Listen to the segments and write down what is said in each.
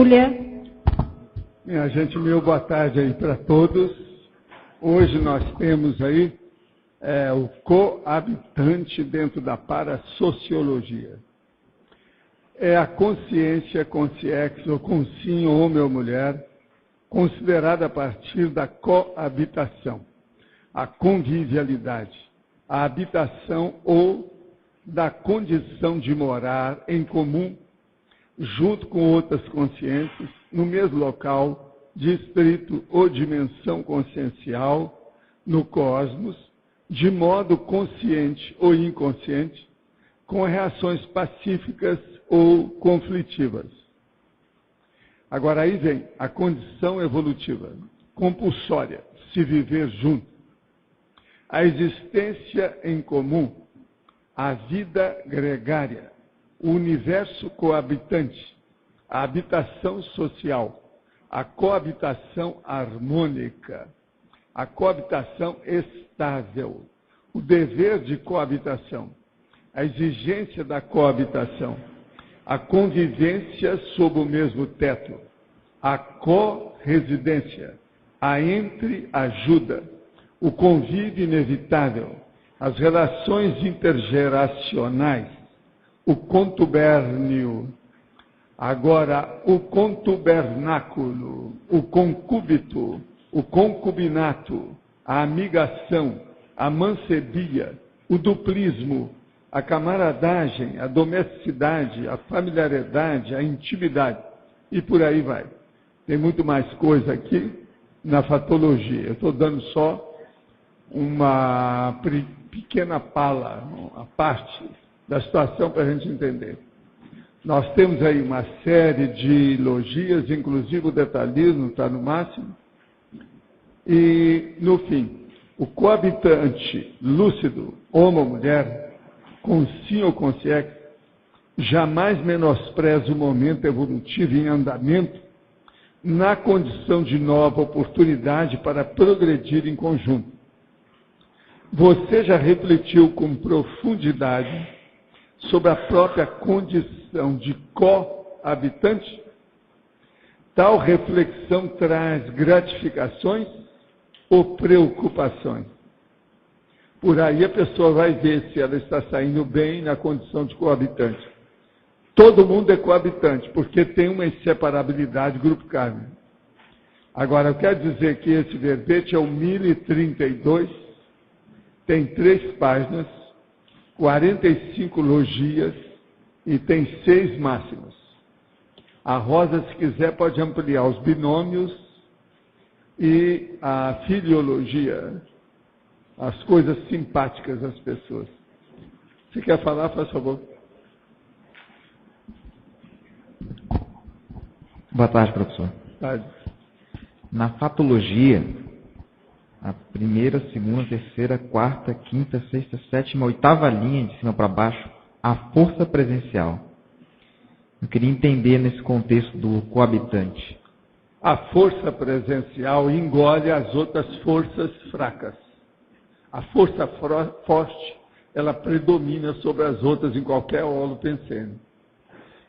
Júlia. Minha gente, boa tarde aí para todos. Hoje nós temos aí o coabitante dentro da parasociologia. É a consciência, consciex, ou consciência, homem ou mulher, considerada a partir da coabitação, a convivialidade, a habitação ou da condição de morar em comum, junto com outras consciências, no mesmo local, distrito ou dimensão consciencial, no cosmos, de modo consciente ou inconsciente, com reações pacíficas ou conflitivas. Agora aí vem a condição evolutiva, compulsória, se viver junto. A existência em comum, a vida gregária, o universo coabitante, a habitação social, a coabitação harmônica, a coabitação estável, o dever de coabitação, a exigência da coabitação, a convivência sob o mesmo teto, a co-residência, a entreajuda, o convívio inevitável, as relações intergeracionais, o contubérnio, agora o contubernáculo, o concúbito, o concubinato, a amigação, a mancebia, o duplismo, a camaradagem, a domesticidade, a familiaridade, a intimidade, e por aí vai. Tem muito mais coisa aqui na fatologia. Eu estou dando só uma pequena pala, a parte da situação para a gente entender. Nós temos aí uma série de logias, inclusive o detalhismo está no máximo, e, no fim, o coabitante lúcido, homem ou mulher, consciência ou consciência, jamais menospreza o momento evolutivo em andamento na condição de nova oportunidade para progredir em conjunto. Você já refletiu com profundidade sobre a própria condição de coabitante? Tal reflexão traz gratificações ou preocupações? Por aí a pessoa vai ver se ela está saindo bem na condição de coabitante. Todo mundo é coabitante, porque tem uma inseparabilidade grupo kármico. Agora, eu quero dizer que esse verbete é o 1032, tem 3 páginas, 45 logias e tem 6 máximas. A Rosa, se quiser, pode ampliar os binômios e a filiologia, as coisas simpáticas das pessoas. Se quer falar, faz favor. Boa tarde, professor. Boa tarde. Na fatologia, a primeira, segunda, terceira, quarta, quinta, sexta, sétima, oitava linha de cima para baixo, a força presencial. Eu queria entender nesse contexto do coabitante. A força presencial engole as outras forças fracas. A força forte, ela predomina sobre as outras em qualquer holo pensene.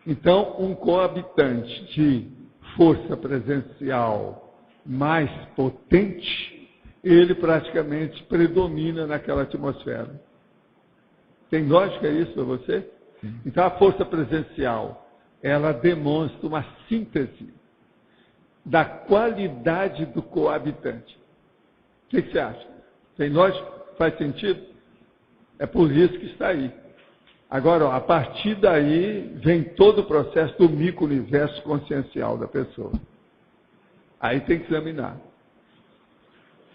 Então, um coabitante de força presencial mais potente, ele praticamente predomina naquela atmosfera. Tem lógica isso para você? Sim. Então, a força presencial, ela demonstra uma síntese da qualidade do coabitante. O que você acha? Tem lógica? Faz sentido? É por isso que está aí. Agora, a partir daí, vem todo o processo do micro-universo consciencial da pessoa. Aí tem que examinar.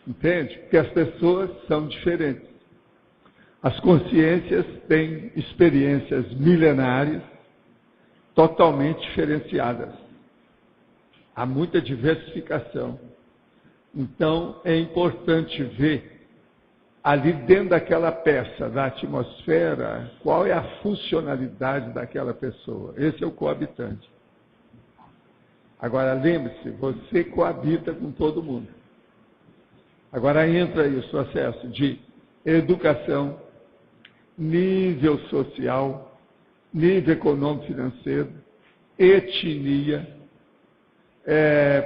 Entende? Porque as pessoas são diferentes. As consciências têm experiências milenares totalmente diferenciadas. Há muita diversificação. Então, é importante ver ali dentro daquela peça, da atmosfera, qual é a funcionalidade daquela pessoa. Esse é o coabitante. Agora, lembre-se, você coabita com todo mundo. Agora entra aí o processo de educação, nível social, nível econômico-financeiro, etnia,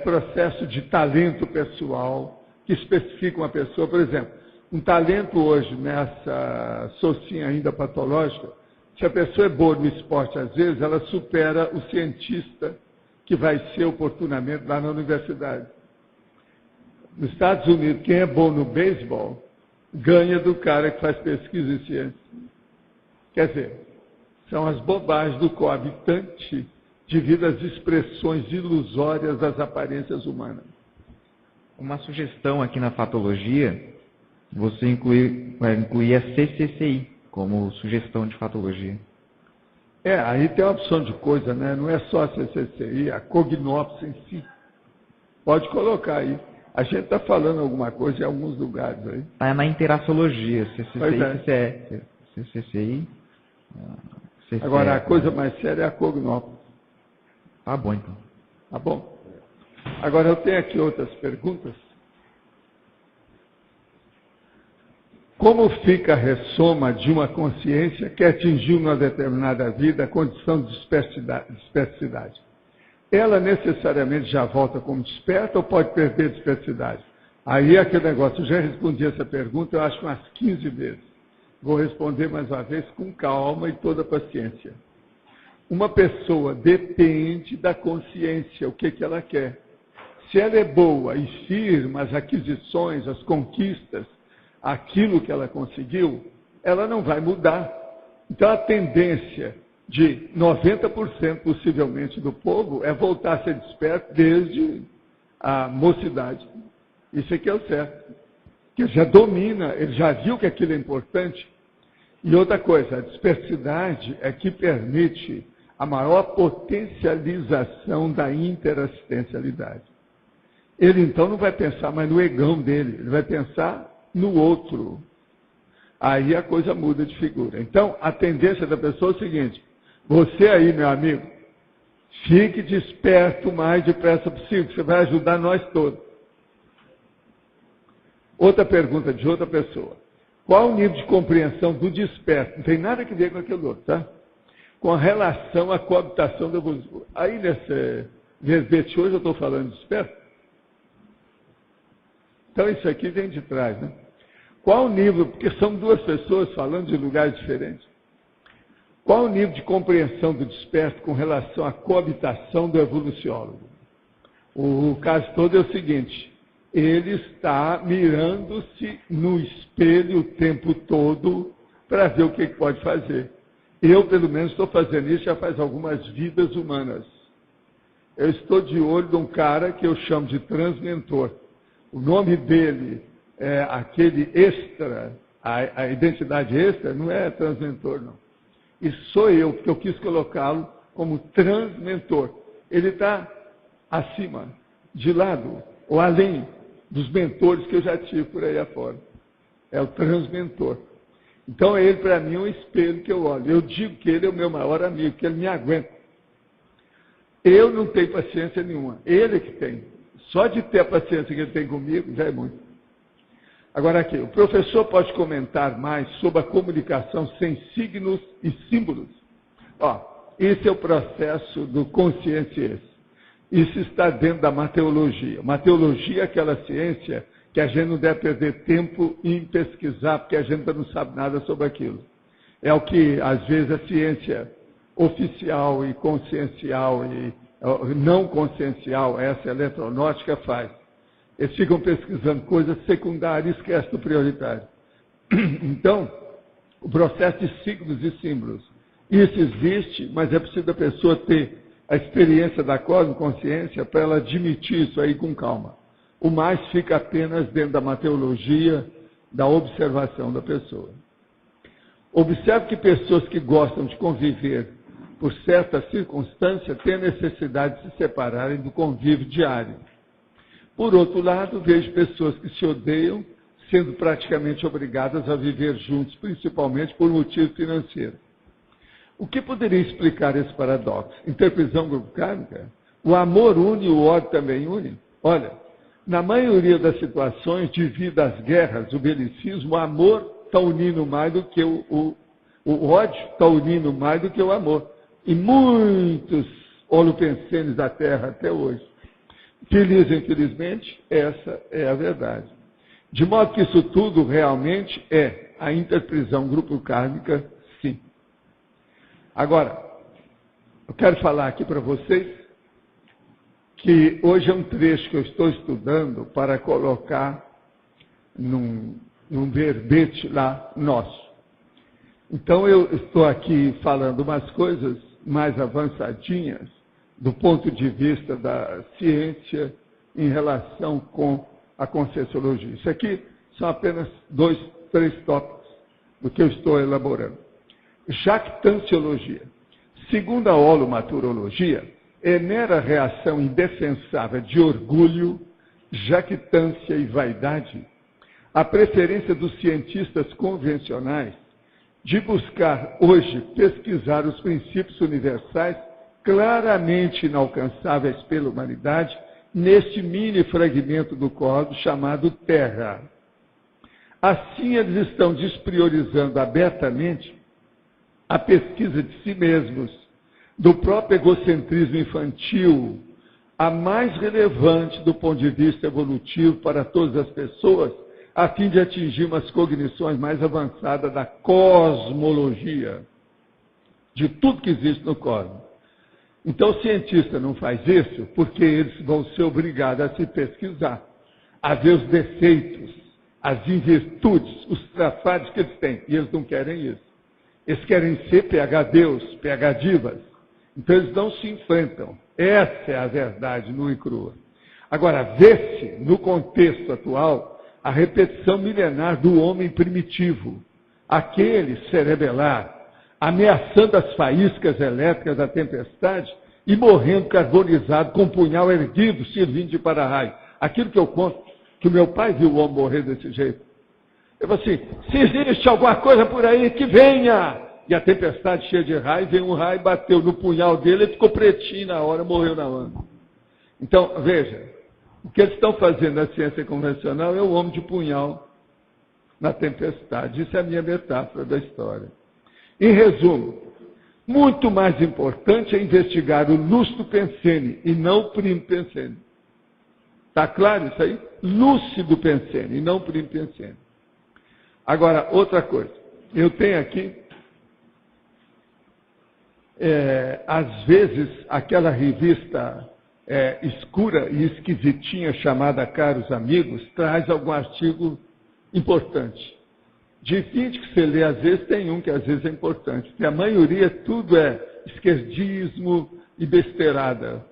processo de talento pessoal, que especifica uma pessoa. Por exemplo, um talento hoje, nessa socinha ainda patológica, se a pessoa é boa no esporte, às vezes, ela supera o cientista que vai ser oportunamente lá na universidade. Nos Estados Unidos, quem é bom no beisebol, ganha do cara que faz pesquisa em ciência. Quer dizer, são as bobagens do coabitante devido às expressões ilusórias das aparências humanas. Uma sugestão aqui na fatologia, você incluir a CCCI como sugestão de fatologia. Aí tem uma opção de coisa, né? Não é só a CCCI, a cognópsia em si. Pode colocar aí. A gente está falando alguma coisa em alguns lugares aí. Está na interaciologia, CCCI, CCCI. Agora, a coisa mais séria é a cognópsia. Tá bom, então. Tá bom. Agora, eu tenho aqui outras perguntas. Como fica a ressoma de uma consciência que atingiu numa determinada vida a condição de dispersidade? Ela necessariamente já volta como desperta ou pode perder dispersidade? Aí é aquele negócio, eu já respondi essa pergunta, eu acho umas 15 vezes. Vou responder mais uma vez com calma e toda paciência. Uma pessoa depende da consciência, o que ela quer. Se ela é boa e firma as aquisições, as conquistas, aquilo que ela conseguiu, ela não vai mudar. Então a tendência de 90% possivelmente do povo é voltar a ser desperto desde a mocidade. Isso aqui é o certo. Que ele já domina, ele já viu que aquilo é importante. E outra coisa, a dispersidade é que permite a maior potencialização da interassistencialidade. Ele então não vai pensar mais no egão dele, ele vai pensar no outro. Aí a coisa muda de figura. Então, a tendência da pessoa é o seguinte: você aí, meu amigo, fique desperto o mais depressa possível, que você vai ajudar nós todos. Outra pergunta de outra pessoa. Qual o nível de compreensão do desperto? Não tem nada a ver com aquilo outro, tá? Com a relação à coabitação da evolução. Aí nesse verbete hoje eu estou falando de desperto. Então isso aqui vem de trás, né? Qual o nível, porque são duas pessoas falando de lugares diferentes. Qual o nível de compreensão do desperto com relação à coabitação do evoluciólogo? O caso todo é o seguinte: ele está mirando-se no espelho o tempo todo para ver o que pode fazer. Eu, pelo menos, estou fazendo isso já faz algumas vidas humanas. Eu estou de olho de um cara que eu chamo de transmentor. O nome dele é aquele extra, a identidade extra, não é transmentor, não. E sou eu, porque eu quis colocá-lo como transmentor. Ele está acima, de lado, ou além dos mentores que eu já tive por aí afora. É o transmentor. Então, ele, para mim, é um espelho que eu olho. Eu digo que ele é o meu maior amigo, que ele me aguenta. Eu não tenho paciência nenhuma. Ele que tem. Só de ter a paciência que ele tem comigo, já é muito. Agora aqui, o professor pode comentar mais sobre a comunicação sem signos e símbolos? Esse é o processo do consciência. Isso está dentro da mateologia. Mateologia é aquela ciência que a gente não deve perder tempo em pesquisar, porque a gente não sabe nada sobre aquilo. É o que, às vezes, a ciência oficial e consciencial e não consciencial, essa eletronótica, faz. Eles ficam pesquisando coisas secundárias e esquecem do prioritário. Então, o processo de signos e símbolos, isso existe, mas é preciso a pessoa ter a experiência da cosmoconsciência para ela admitir isso aí com calma. O mais fica apenas dentro da mateologia, da observação da pessoa. Observe que pessoas que gostam de conviver por certa circunstância têm a necessidade de se separarem do convívio diário. Por outro lado, vejo pessoas que se odeiam, sendo praticamente obrigadas a viver juntos, principalmente por motivo financeiro. O que poderia explicar esse paradoxo? Interprisão grupo kármica? O amor une e o ódio também une? Olha, na maioria das situações, devido às guerras, o belicismo, o amor está unindo mais do que o ódio está unindo mais do que o amor. E muitos holopensenes da Terra até hoje. Feliz ou infelizmente, essa é a verdade. De modo que isso tudo realmente é a interprisão grupo kármica, sim. Agora, eu quero falar aqui para vocês que hoje é um trecho que eu estou estudando para colocar num verbete lá nosso. Então eu estou aqui falando umas coisas mais avançadinhas do ponto de vista da ciência em relação com a Conscienciologia. Isso aqui são apenas 2, 3 tópicos do que eu estou elaborando. Jactanciologia. Segundo a holomaturologia, é mera reação indefensável de orgulho, jactância e vaidade a preferência dos cientistas convencionais de buscar hoje pesquisar os princípios universais claramente inalcançáveis pela humanidade neste mini fragmento do cosmos chamado Terra. Assim, eles estão despriorizando abertamente a pesquisa de si mesmos, do próprio egocentrismo infantil, a mais relevante do ponto de vista evolutivo para todas as pessoas, a fim de atingir umas cognições mais avançadas da cosmologia, de tudo que existe no cosmos. Então, o cientista não faz isso porque eles vão ser obrigados a se pesquisar, a ver os defeitos, as invirtudes, os trafados que eles têm. E eles não querem isso. Eles querem ser PhDeus, PhDivas. Então, eles não se enfrentam. Essa é a verdade nua e crua. Agora, vê-se, no contexto atual, a repetição milenar do homem primitivo, aquele cerebelar, ameaçando as faíscas elétricas da tempestade e morrendo carbonizado com um punhal erguido, servindo de para-raio. Aquilo que eu conto, que o meu pai viu o homem morrer desse jeito. Eu falei assim, se existe alguma coisa por aí, que venha! E a tempestade cheia de raio, veio um raio, bateu no punhal dele, ele ficou pretinho na hora, morreu na hora. Então, veja, o que eles estão fazendo na ciência convencional é o homem de punhal na tempestade. Isso é a minha metáfora da história. Em resumo, muito mais importante é investigar o lúcido pensene e não o primo pensene. Está claro isso aí? Lúcido pensene e não o primo pensene. Agora, outra coisa. Eu tenho aqui, às vezes, aquela revista escura e esquisitinha chamada Caros Amigos, traz algum artigo importante. De 20 que você lê, às vezes tem um que às vezes é importante. Porque a maioria tudo é esquerdismo e besteirada.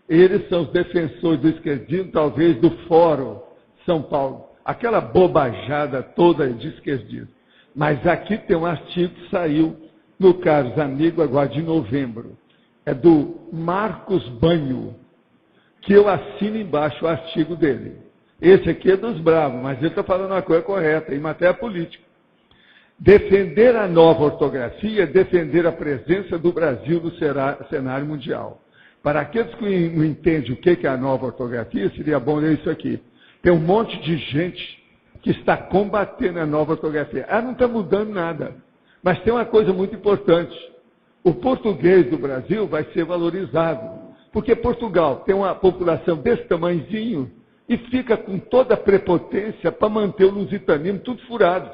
Eles são os defensores do esquerdismo, talvez do Fórum São Paulo. Aquela bobajada toda de esquerdismo. Mas aqui tem um artigo que saiu no Caros Amigos agora de novembro. É do Marcos Banho, que eu assino embaixo o artigo dele. Esse aqui é dos bravos, mas ele está falando uma coisa correta, em matéria política. Defender a nova ortografia é defender a presença do Brasil no cenário mundial. Para aqueles que não entendem o que é a nova ortografia, seria bom ler isso aqui. Tem um monte de gente que está combatendo a nova ortografia. Ela não está mudando nada. Mas tem uma coisa muito importante. O português do Brasil vai ser valorizado. Porque Portugal tem uma população desse tamanhozinho e fica com toda a prepotência para manter o lusitanismo tudo furado.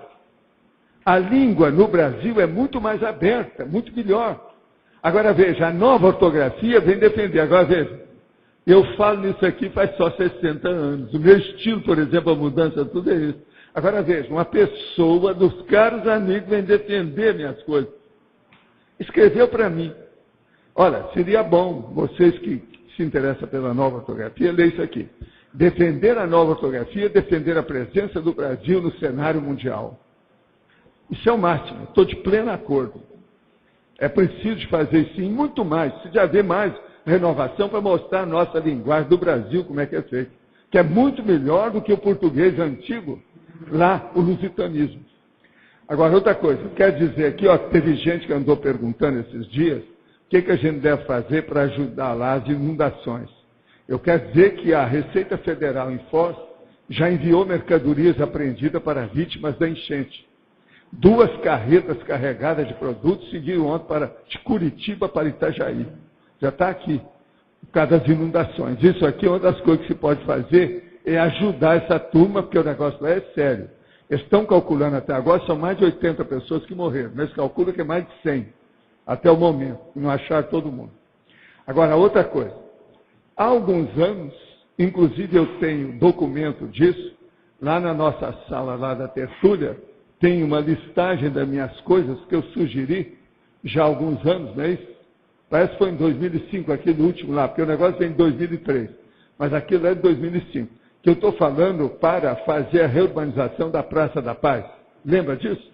A língua no Brasil é muito mais aberta, muito melhor. Agora veja, a nova ortografia vem defender. Agora veja, eu falo nisso aqui faz só 60 anos. O meu estilo, por exemplo, a mudança, tudo é isso. Agora veja, uma pessoa dos Caros Amigos vem defender minhas coisas. Escreveu para mim. Olha, seria bom, vocês que se interessam pela nova ortografia, ler isso aqui. Defender a nova ortografia, defender a presença do Brasil no cenário mundial. Isso é o máximo, estou de pleno acordo. É preciso fazer sim, muito mais, precisa haver mais renovação para mostrar a nossa linguagem do Brasil, como é que é feito. Que é muito melhor do que o português antigo, lá, o lusitanismo. Agora, outra coisa, eu quero dizer aqui, ó, teve gente que andou perguntando esses dias, o que a gente deve fazer para ajudar lá as inundações. Eu quero dizer que a Receita Federal em Foz já enviou mercadorias apreendidas para vítimas da enchente. 2 carretas carregadas de produtos seguiram ontem de Curitiba para Itajaí. Já está aqui. por causa das inundações. Isso aqui é uma das coisas que se pode fazer, é ajudar essa turma, porque o negócio lá é sério. Eles estão calculando até agora, são mais de 80 pessoas que morreram, mas calcula que é mais de 100, até o momento, e não acharam todo mundo. Agora, outra coisa, há alguns anos, inclusive eu tenho documento disso, lá na nossa sala, lá da tertúlia, tem uma listagem das minhas coisas que eu sugeri já há alguns anos, não é isso? Parece que foi em 2005, aquele último lá, porque o negócio vem em 2003, mas aquilo é de 2005. Que eu estou falando para fazer a reurbanização da Praça da Paz. Lembra disso?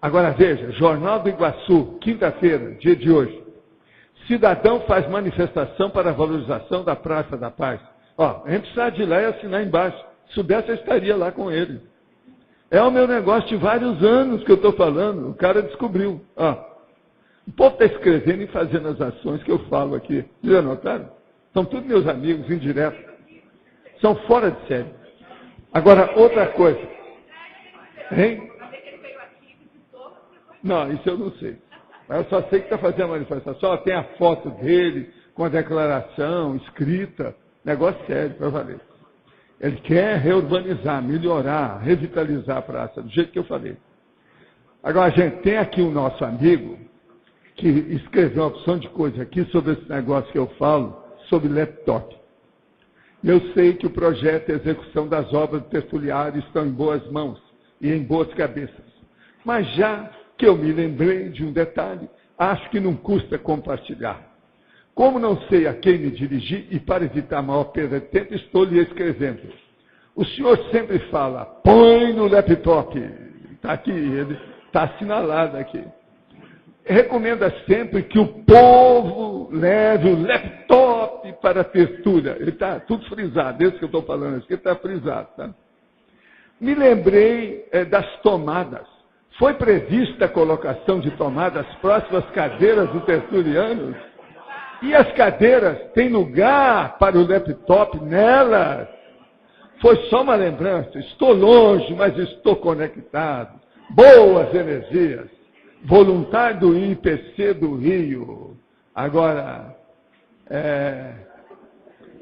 Agora veja, Jornal do Iguaçu, quinta-feira, dia de hoje. Cidadão faz manifestação para a valorização da Praça da Paz. Ó, a gente precisa de ir lá e assinar embaixo. Se soubesse, eu estaria lá com ele. É o meu negócio de vários anos que eu estou falando. O cara descobriu. Ó, o povo está escrevendo e fazendo as ações que eu falo aqui. Vocês anotaram? São todos meus amigos, indiretos. São fora de série. Agora, outra coisa. Hein? Não, isso eu não sei. Eu só sei que está fazendo a manifestação. Tem a foto dele, com a declaração escrita. Negócio sério, para valer. Ele quer reurbanizar, melhorar, revitalizar a praça, do jeito que eu falei. Agora, gente, tem aqui o nosso amigo, que escreveu uma opção de coisa aqui sobre esse negócio que eu falo, sobre laptop. Eu sei que o projeto e a execução das obras do tertuliário estão em boas mãos e em boas cabeças. Mas já que eu me lembrei de um detalhe, acho que não custa compartilhar. Como não sei a quem me dirigir e para evitar maior perda de tempo, estou lhe escrevendo. O senhor sempre fala, põe no laptop. Está aqui, ele está assinalado aqui. Recomenda sempre que o povo leve o laptop para a tertúlia. Ele está tudo frisado, esse que eu estou falando, esse que está frisado. Tá? Me lembrei das tomadas. Foi prevista a colocação de tomadas próximas às cadeiras do tertuliano? E as cadeiras têm lugar para o laptop nelas? Foi só uma lembrança. Estou longe, mas estou conectado. Boas energias. Voluntário do IPC do Rio. Agora,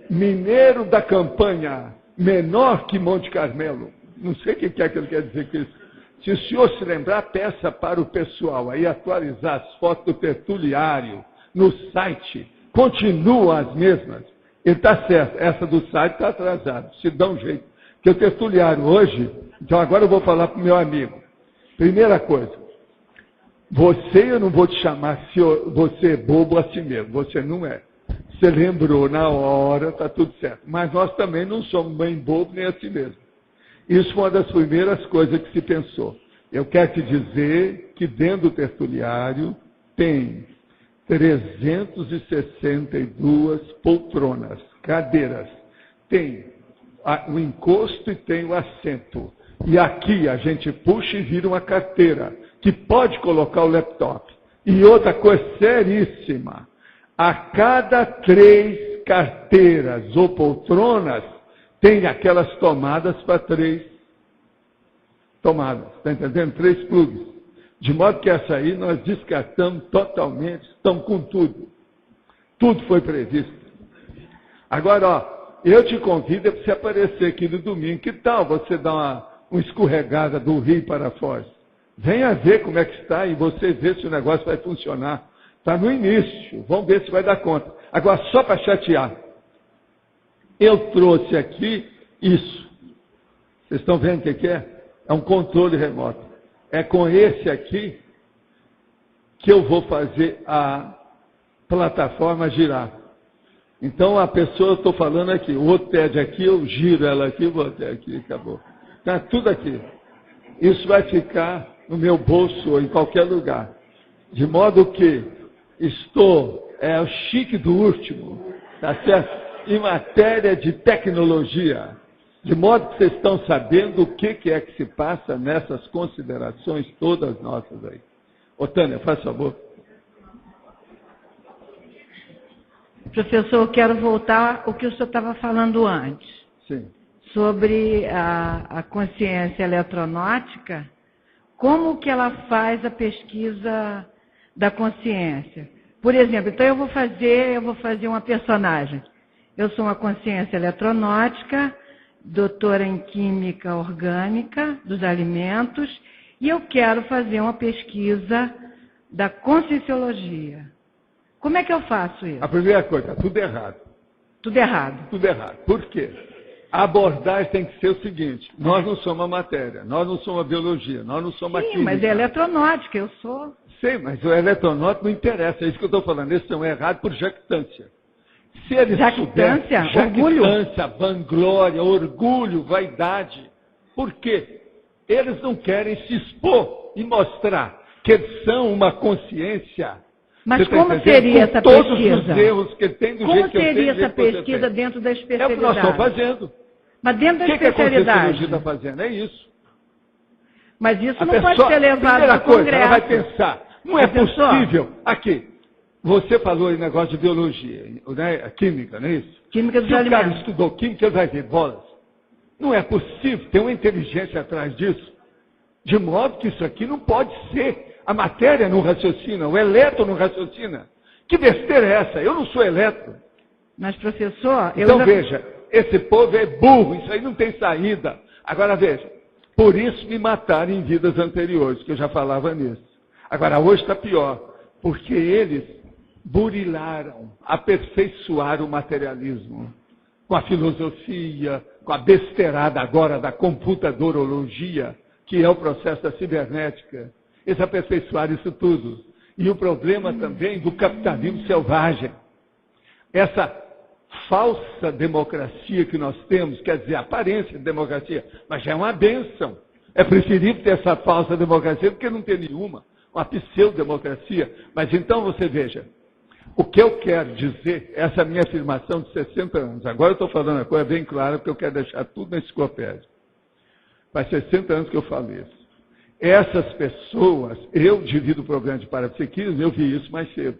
mineiro da campanha, menor que Monte Carmelo. Não sei o que é que ele quer dizer com isso. Se o senhor se lembrar, peça para o pessoal aí atualizar as fotos do tertuliário no site. Continuam as mesmas. Ele está certo, essa do site está atrasada. Se dá um jeito. Porque o tertuliário hoje, então agora eu vou falar para o meu amigo. Primeira coisa. Você, eu não vou te chamar, se você é bobo assim mesmo, você não é. Você lembrou na hora, está tudo certo. Mas nós também não somos bem bobos nem assim mesmo. Isso foi uma das primeiras coisas que se pensou. Eu quero te dizer que dentro do tertuliário tem 362 poltronas, cadeiras. Tem o encosto e tem o assento. E aqui a gente puxa e vira uma carteira, que pode colocar o laptop. E outra coisa seríssima, a cada 3 carteiras ou poltronas, tem aquelas tomadas para 3 tomadas. Está entendendo? 3 plugs. De modo que essa aí nós descartamos totalmente, estamos com tudo. Tudo foi previsto. Agora, ó, eu te convido para você aparecer aqui no domingo. Que tal você dar uma escorregada do Rio para Foz? Venha ver como é que está e você vê se o negócio vai funcionar. Está no início, vamos ver se vai dar conta. Agora, só para chatear, eu trouxe aqui isso. Vocês estão vendo o que é? É um controle remoto. É com esse aqui que eu vou fazer a plataforma girar. Então, a pessoa, eu estou falando aqui, o outro pede aqui, eu giro ela aqui, vou até aqui, acabou. Está tudo aqui. Isso vai ficar no meu bolso ou em qualquer lugar. De modo que é o chique do último, tá certo? Em matéria de tecnologia. De modo que vocês estão sabendo o que é que se passa nessas considerações todas nossas aí. Ô Tânia, faz favor. Professor, eu quero voltar ao que o senhor estava falando antes. Sim. Sobre a consciência eletronáutica, como que ela faz a pesquisa da consciência? Por exemplo, então eu vou fazer uma personagem. Eu sou uma consciência eletronótica, doutora em química orgânica dos alimentos, e eu quero fazer uma pesquisa da conscienciologia. Como é que eu faço isso? A primeira coisa, tudo errado. Tudo errado. Tudo errado. Por quê? A abordagem tem que ser o seguinte: nós não somos a matéria, nós não somos a biologia, nós não somos a química. Sim, mas é eletronáutica, eu sou. Sei, mas o eletronáutico não interessa, é isso que eu estou falando. Eles estão errados por jactância. Se eles Jactância? Orgulho? Jactância, vanglória, orgulho, vaidade. Por quê? Eles não querem se expor e mostrar que eles são uma consciência. Mas Você tá como entendendo? seria Com essa todos pesquisa? os erros que ele tem, do Como jeito que eu tenho, seria do jeito essa que você pesquisa tem. dentro da É o que nós especialidade? estamos fazendo. Mas dentro da O que a especialidade. conscienciologia está fazendo? É isso. Mas isso A não pessoa, pode ser levado primeira ao coisa, Congresso. ela vai pensar, não é Já pensou? possível. Aqui, você falou aí negócio de biologia, né? A química, não é isso? Química dos Se o cara alimentos. estudou química, ele vai ver bolas. Não é possível, tem uma inteligência atrás disso. De modo que isso aqui não pode ser. A matéria não raciocina, o elétron não raciocina. Que besteira é essa? Eu não sou elétron. Mas, professor, Então veja, esse povo é burro, isso aí não tem saída. Agora veja, por isso me mataram em vidas anteriores, que eu já falava nisso. Agora hoje está pior, porque eles burilaram, aperfeiçoaram o materialismo. Com a filosofia, com a besteirada agora da computadorologia, que é o processo da cibernética. Eles aperfeiçoaram isso tudo. E o problema também do capitalismo selvagem. Essa falsa democracia que nós temos, quer dizer, aparência de democracia, mas já é uma bênção. É preferível ter essa falsa democracia do que não ter nenhuma, uma pseudo-democracia. Mas então você veja, o que eu quero dizer, essa minha afirmação de 60 anos, agora eu estou falando uma coisa bem clara, porque eu quero deixar tudo na enciclopédia. Faz 60 anos que eu falo isso. Essas pessoas, eu divido o programa de parapsiquismo, eu vi isso mais cedo,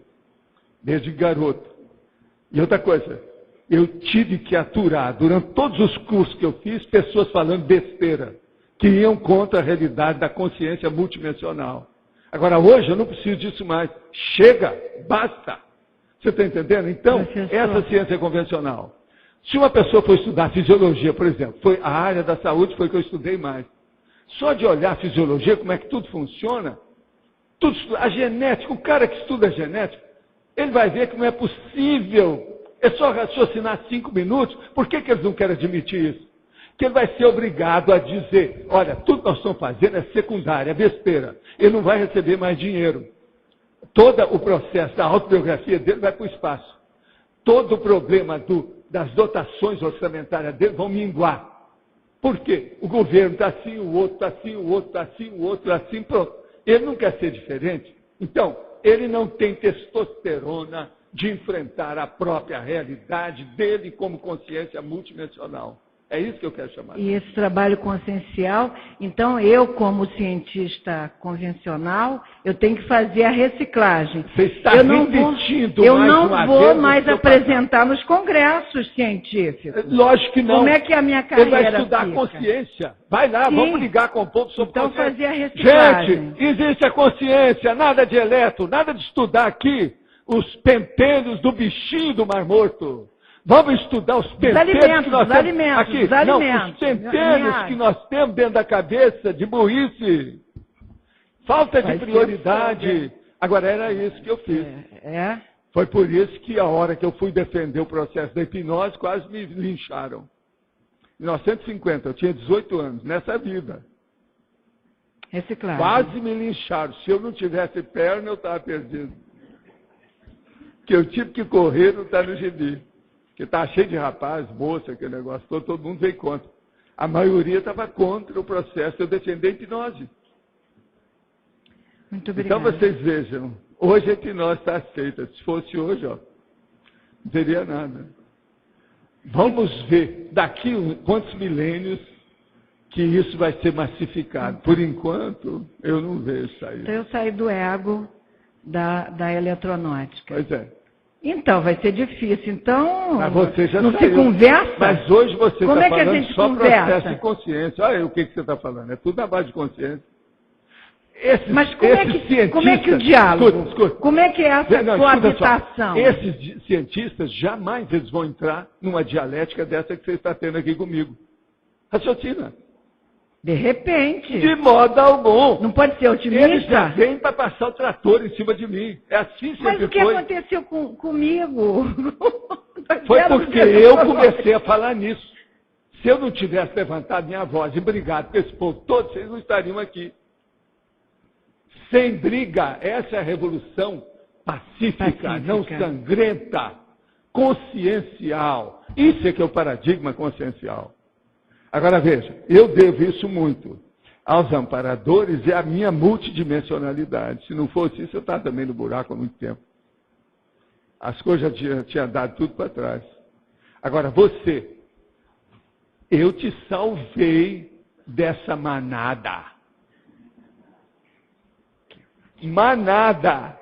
desde garoto. E outra coisa, eu tive que aturar, durante todos os cursos que eu fiz, pessoas falando besteira, que iam contra a realidade da consciência multidimensional. Agora, hoje, eu não preciso disso mais. Chega, basta. Você está entendendo? Então, essa ciência convencional. Se uma pessoa for estudar fisiologia, por exemplo, foi a área da saúde foi que eu estudei mais. Só de olhar a fisiologia, como é que tudo funciona, a genética, o cara que estuda a genética, ele vai ver que não é possível. É só raciocinar 5 minutos. Por que eles não querem admitir isso? Que ele vai ser obrigado a dizer, olha, tudo que nós estamos fazendo é secundário, é besteira. Ele não vai receber mais dinheiro. Todo o processo da autobiografia dele vai para o espaço. Todo o problema das dotações orçamentárias dele vão minguar. Por quê? O governo está assim, o outro está assim, o outro está assim, o outro está assim, pronto. Ele não quer ser diferente. Então, ele não tem testosterona de enfrentar a própria realidade dele como consciência multidimensional. É isso que eu quero chamar. E esse trabalho consciencial, então eu, como cientista convencional, eu tenho que fazer a reciclagem. Você está repetindo eu mais não uma vou vez mais o seu apresentar nos congressos científicos. Lógico que não. Como é que a minha carreira Ele vai estudar fica? consciência. Vai lá, Sim. vamos ligar com o povo sobre Então consciência. fazer a reciclagem. Gente, existe a consciência, nada de eletro, nada de estudar aqui os pentelhos do bichinho do Mar Morto. Vamos estudar os pentelhos que nós temos aqui. Não, os pentelhos que nós temos dentro da cabeça de burrice. Falta de prioridade. Agora, era isso que eu fiz. Foi por isso que a hora que eu fui defender o processo da hipnose, quase me lincharam. Em 1950, eu tinha 18 anos, nessa vida. Reciclagem. Quase me lincharam. Se eu não tivesse perna, eu estava perdido. Que eu tive que correr, não está no gibi. Porque estava cheio de rapaz, moça, aquele negócio todo mundo veio contra. A maioria estava contra o processo de eu defender a hipnose. Muito obrigada. Então vocês vejam, hoje a hipnose está aceita. Se fosse hoje, ó, não teria nada. Vamos ver daqui quantos milênios que isso vai ser massificado. Por enquanto, eu não vejo sair. Então eu saí do ego da eletronáutica. Pois é. Então, vai ser difícil. Então, mas você já não saiu. se conversa? Mas hoje você está falando gente só conversa? processo de consciência. Olha aí o que você está falando. É tudo na base de consciência. Mas como é que o diálogo? Escuta. Como é que é essa coabitação? Esses cientistas jamais eles vão entrar numa dialética dessa que você está tendo aqui comigo. Raciocina. De repente. De modo algum. Não pode ser otimista? Eles já vêm para passar o trator em cima de mim. É assim sempre foi. Mas o que aconteceu comigo? Foi porque eu comecei a falar nisso. Se eu não tivesse levantado minha voz e brigado com esse povo todo, vocês não estariam aqui. Sem briga, essa é a revolução pacífica, não sangrenta, consciencial. Isso é que é o paradigma consciencial. Agora veja, eu devo isso muito aos amparadores e à minha multidimensionalidade. Se não fosse isso, eu estava também no buraco há muito tempo. As coisas já tinham dado tudo para trás. Agora, você, eu te salvei dessa manada. Manada.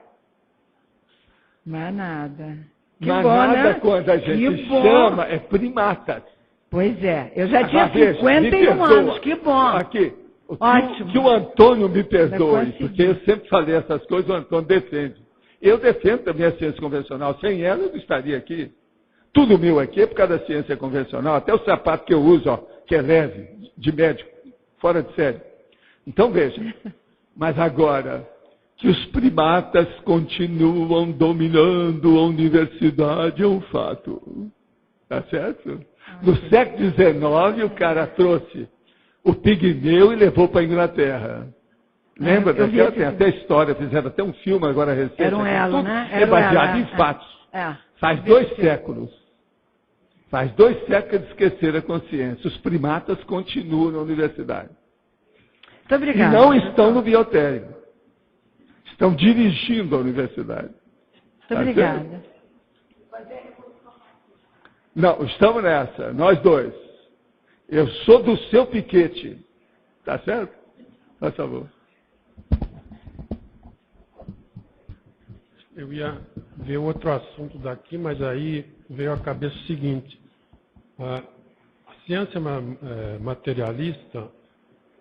Que manada, bom, né? quando a gente chama, é primatas. Pois é, eu já tinha 51 anos, que bom. Aqui, Ótimo. que o Antônio me perdoe, porque eu sempre falei essas coisas, o Antônio defende. Eu defendo também a ciência convencional, sem ela eu não estaria aqui. Tudo meu aqui é por causa da ciência convencional, até o sapato que eu uso, ó, que é leve, de médico, fora de série. Então veja, mas agora que os primatas continuam dominando a universidade é um fato. Tá certo? No século XIX, o cara trouxe o pigmeu e levou para a Inglaterra. Lembra daquela? Tem até história, fizeram até um filme agora recente. Era um elo, né? É baseado em fatos. Faz 2 séculos. Faz 2 séculos que eles esqueceram a consciência. Os primatas continuam na universidade. Muito obrigada. E não estão no biotério. Estão dirigindo a universidade. Muito obrigada. Não, estamos nessa, nós dois. Eu sou do seu piquete. Tá certo? Por favor. Eu ia ver outro assunto daqui, mas aí veio à cabeça o seguinte. A ciência materialista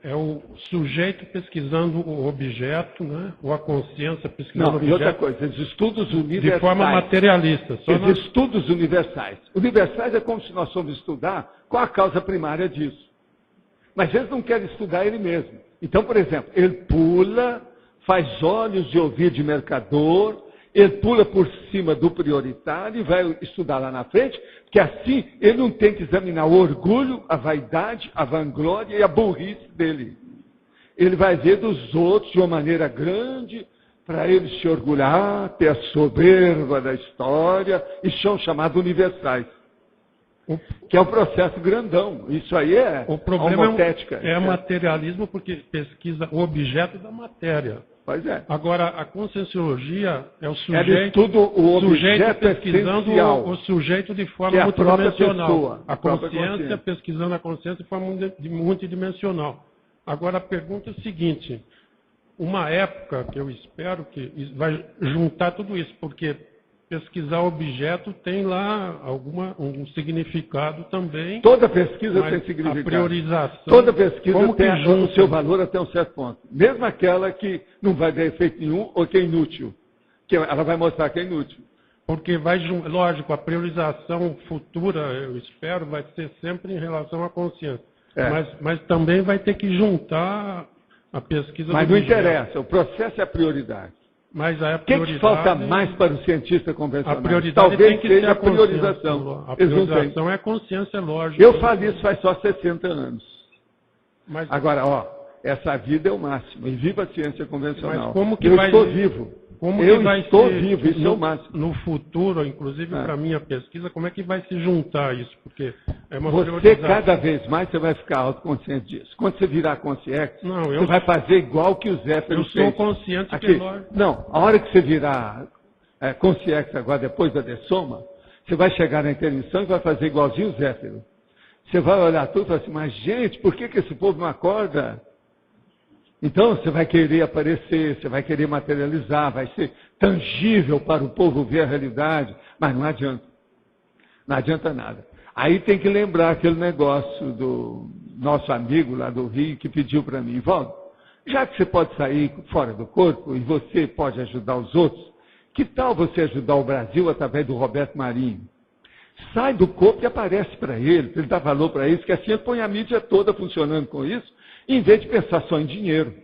é o sujeito pesquisando o objeto, né? Ou a consciência pesquisando o objeto. E outra coisa, os estudos universais. De forma materialista. Os estudos universais. Universais é como se nós fôssemos estudar qual a causa primária disso. Mas eles não querem estudar ele mesmo. Então, por exemplo, ele pula, faz olhos de ouvir de mercador, ele pula por cima do prioritário e vai estudar lá na frente, que assim ele não tem que examinar o orgulho, a vaidade, a vanglória e a burrice dele. Ele vai ver dos outros de uma maneira grande, para ele se orgulhar, ter a soberba da história, e são chamados universais. Que é um processo grandão. Isso aí é o problema homotética. É materialismo porque pesquisa o objeto da matéria. Pois é. Agora, a conscienciologia é o sujeito, o sujeito pesquisando o sujeito de forma multidimensional. A consciência pesquisando a consciência de forma multidimensional. Agora, a pergunta é a seguinte. Uma época que eu espero que vai juntar tudo isso, porque pesquisar objeto tem lá um significado também. Toda pesquisa tem significado. A priorização. Toda pesquisa tem o seu valor até um certo ponto. Mesmo aquela que não vai dar efeito nenhum ou que é inútil. Que ela vai mostrar que é inútil. Porque lógico, a priorização futura, eu espero, vai ser sempre em relação à consciência. Mas também vai ter que juntar a pesquisa. Mas não interessa, o processo é a prioridade. Mas a prioridade... O que falta mais para o cientista convencional? A prioridade talvez tem que seja ser a priorização. A priorização é a consciência lógica. Eu falo isso faz só 60 anos. Agora, essa vida é o máximo. E viva a ciência convencional. Mas como que eu estou vivo. Isso é o máximo. No futuro, inclusive para a minha pesquisa, como é que vai se juntar isso? Porque é uma Você, cada vez mais, você vai ficar autoconsciente disso. Quando você virar consciente, você vai fazer igual que o Zé fez. Eu sou consciente que é lógico. Não, a hora que você virar consciente agora, depois da dessoma, você vai chegar na intervenção e vai fazer igualzinho o Zéfiro. Você vai olhar tudo e falar assim, mas gente, por que esse povo não acorda? Então você vai querer aparecer, você vai querer materializar, vai ser tangível para o povo ver a realidade, mas não adianta. Não adianta nada. Aí tem que lembrar aquele negócio do nosso amigo lá do Rio que pediu para mim, Valdo, já que você pode sair fora do corpo e você pode ajudar os outros, que tal você ajudar o Brasil através do Roberto Marinho? Sai do corpo e aparece para ele dar valor para isso, que assim ele põe a mídia toda funcionando com isso, em vez de pensar só em dinheiro.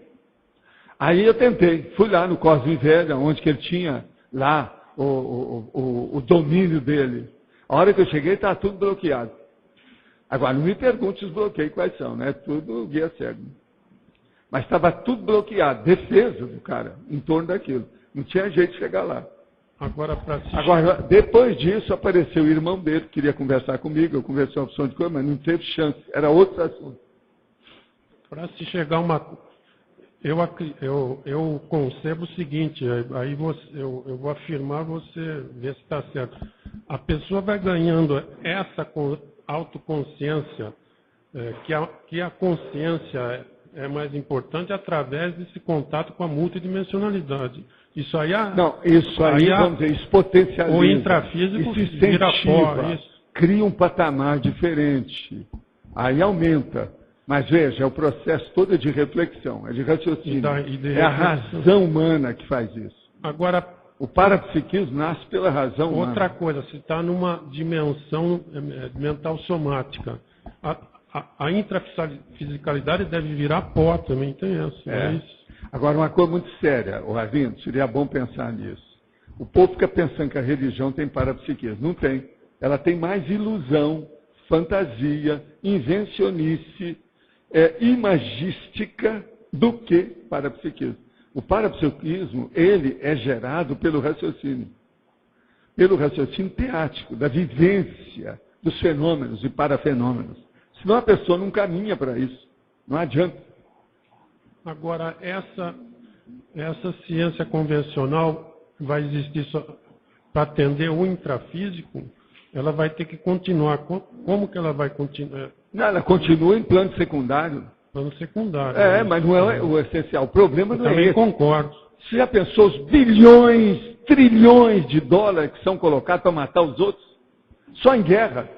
Aí eu tentei, fui lá no Cosme Velha, onde que ele tinha lá o domínio dele. A hora que eu cheguei, estava tudo bloqueado. Agora, não me pergunte os bloqueios quais são, né? Tudo guia cego. Mas estava tudo bloqueado, defesa do cara, em torno daquilo. Não tinha jeito de chegar lá. Agora, depois disso, apareceu o irmão dele, que queria conversar comigo, eu conversei uma opção de coisa, mas não teve chance, era outro assunto. Para se chegar a uma... Eu concebo o seguinte, aí eu vou afirmar, você vê se está certo. A pessoa vai ganhando essa autoconsciência, que a consciência é mais importante através desse contato com a multidimensionalidade. Isso aí... vamos dizer, isso potencializa. O intrafísico vira fora. Cria um patamar diferente. Aí aumenta. Mas veja, é o processo todo de reflexão, é de raciocínio. É a razão humana que faz isso. Agora, o parapsiquismo nasce pela razão humana. Outra coisa, se está numa dimensão mental somática, a intrafisicalidade deve virar pó também, tem essa. Agora, uma coisa muito séria, Arlindo, seria bom pensar nisso. O povo fica pensando que a religião tem parapsiquismo. Não tem. Ela tem mais ilusão, fantasia, invencionice, imagística do que parapsiquismo. O parapsiquismo, ele é gerado pelo raciocínio teático, da vivência dos fenômenos e parafenômenos. Senão a pessoa não caminha para isso. Não adianta. Agora, essa ciência convencional vai existir só para atender o intrafísico? Ela vai ter que continuar. Como que ela vai continuar? Não, ela continua em plano secundário. Plano secundário. Mas não é o essencial. O problema não é esse. Também concordo. Você já pensou os bilhões, trilhões de dólares que são colocados para matar os outros? Só em guerra.